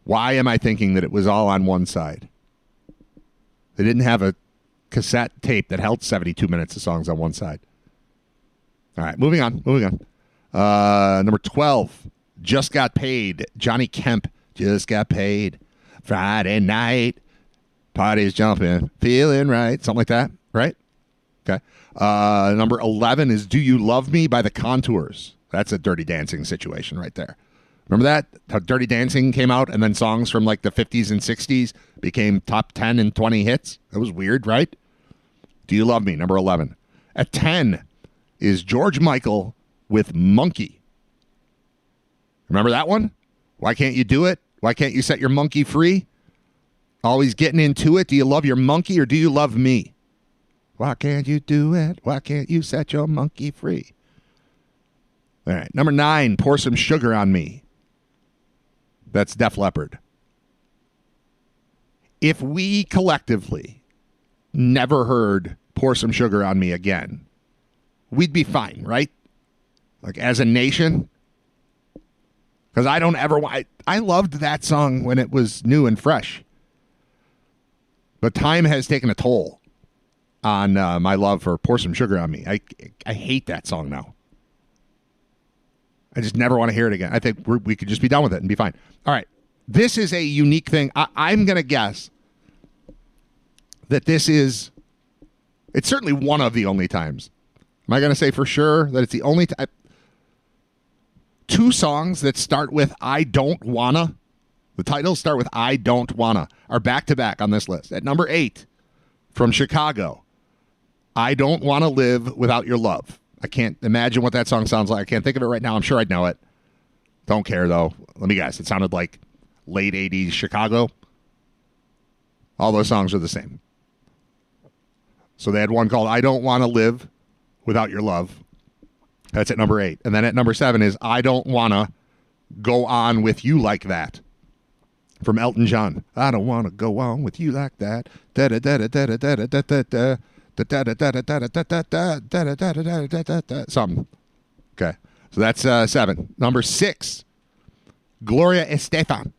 Why am I thinking that it was all on one side? They didn't have a cassette tape that held 72 minutes of songs on one side. All right, moving on. Number 12, Just Got Paid. Johnny Kemp, Just Got Paid. Friday night, party's jumping, feeling right. Something like that, right? Okay. Number 11 is Do You Love Me by the Contours. That's a Dirty Dancing situation right there. Remember that? How Dirty Dancing came out and then songs from like the 50s and 60s became top 10 and 20 hits? That was weird, right? Do You Love Me, number 11. At 10 is George Michael with Monkey. Remember that one? Why can't you do it? Why can't you set your monkey free? Always getting into it. Do you love your monkey or do you love me? Why can't you do it? Why can't you set your monkey free? All right. Number 9, Pour Some Sugar on Me. That's Def Leppard. If we collectively never heard Pour Some Sugar on Me again, we'd be fine, right? Like as a nation. Because I don't ever want... I loved that song when it was new and fresh. But time has taken a toll on my love for Pour Some Sugar on Me. I hate that song now. I just never want to hear it again. I think we could just be done with it and be fine. All right. This is a unique thing. I'm going to guess that this is... It's certainly one of the only times. Am I going to say for sure that it's the only time? 2 songs that start with I Don't Wanna. The titles start with I Don't Wanna. Are back-to-back on this list. At number 8, from Chicago, I Don't Wanna Live Without Your Love. I can't imagine what that song sounds like. I can't think of it right now. I'm sure I'd know it. Don't care, though. Let me guess. It sounded like late 80s Chicago. All those songs are the same. So they had one called I Don't Want to Live Without Your Love. That's at number 8. And then at number 7 is I Don't Want to Go On With You Like That. From Elton John. I don't want to go on with you like that. Something. Okay. So that's 7. Number 6. Gloria Estefan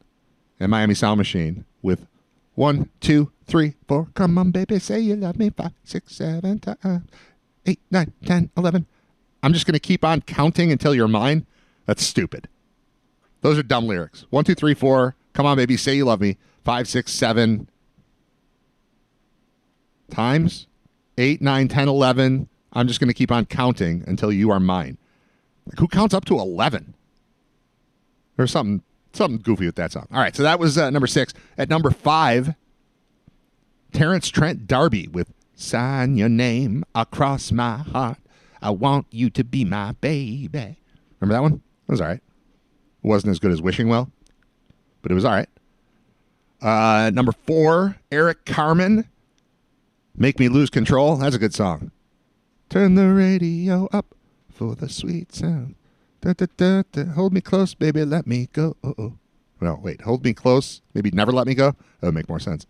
and Miami Sound Machine with 1, 2, 3, 4. Come on, baby, say you love me. 5, 6, 7, 8, 9, 10, 11. I'm just going to keep on counting until you're mine. That's stupid. Those are dumb lyrics. 1, 2, 3, 4. Come on, baby, say you love me. 5, 6, 7 times 8, 9, 10, 11. I'm just going to keep on counting until you are mine. Like, who counts up to 11? There's something goofy with that song. All right, so that was number 6. At number 5, Terrence Trent D'Arby with Sign Your Name Across My Heart. I want you to be my baby. Remember that one? It was all right. It wasn't as good as Wishing Well, but it was all right. Number 4, Eric Carmen, Make Me Lose Control. That's a good song. Turn the radio up for the sweet sound. Da, da, da, da. Hold me close, baby, let me go. No, wait. Hold me close, maybe never let me go. That would make more sense.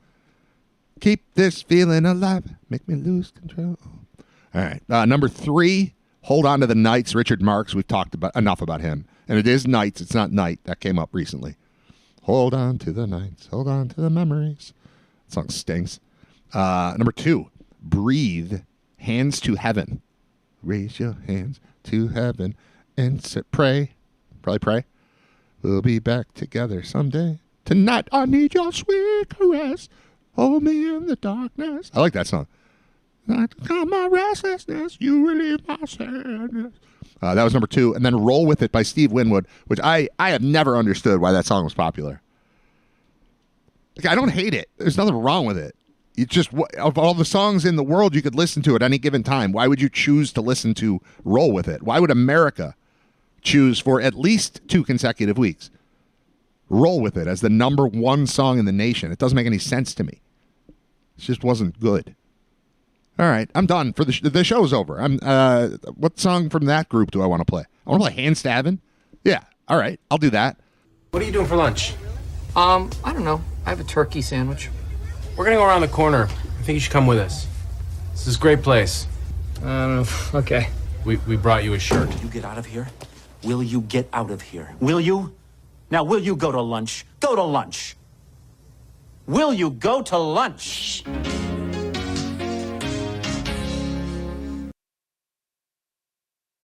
Keep this feeling alive. Make me lose control. All right. Number 3, Hold On to the Nights, Richard Marx. We've talked about enough about him. And it is Nights. It's not Night. That came up recently. Hold on to the nights. Hold on to the memories. That song stinks. Number 2, Breathe, Hands to Heaven. Raise your hands to heaven and pray. Probably pray. We'll be back together someday. Tonight I need your sweet caress. Hold me in the darkness. I like that song. I calm my restlessness, you relieve my sadness. That was number 2. And then Roll With It by Steve Winwood, which I have never understood why that song was popular. Like, I don't hate it. There's nothing wrong with it. You just, of all the songs in the world you could listen to at any given time, why would you choose to listen to Roll With It? Why would America choose for at least 2 consecutive weeks Roll With It as the number 1 song in the nation? It doesn't make any sense to me. It just wasn't good. All right, I'm done. For the show's over. What song from that group do I want to play? I want to play Hand Stabbin'. Yeah, all right, I'll do that. What are you doing for lunch? I don't know. I have a turkey sandwich. We're gonna go around the corner. I think you should come with us. This is a great place. Okay. We brought you a shirt. Will you get out of here? Will you get out of here? Will you? Now, will you go to lunch? Go to lunch. Will you go to lunch?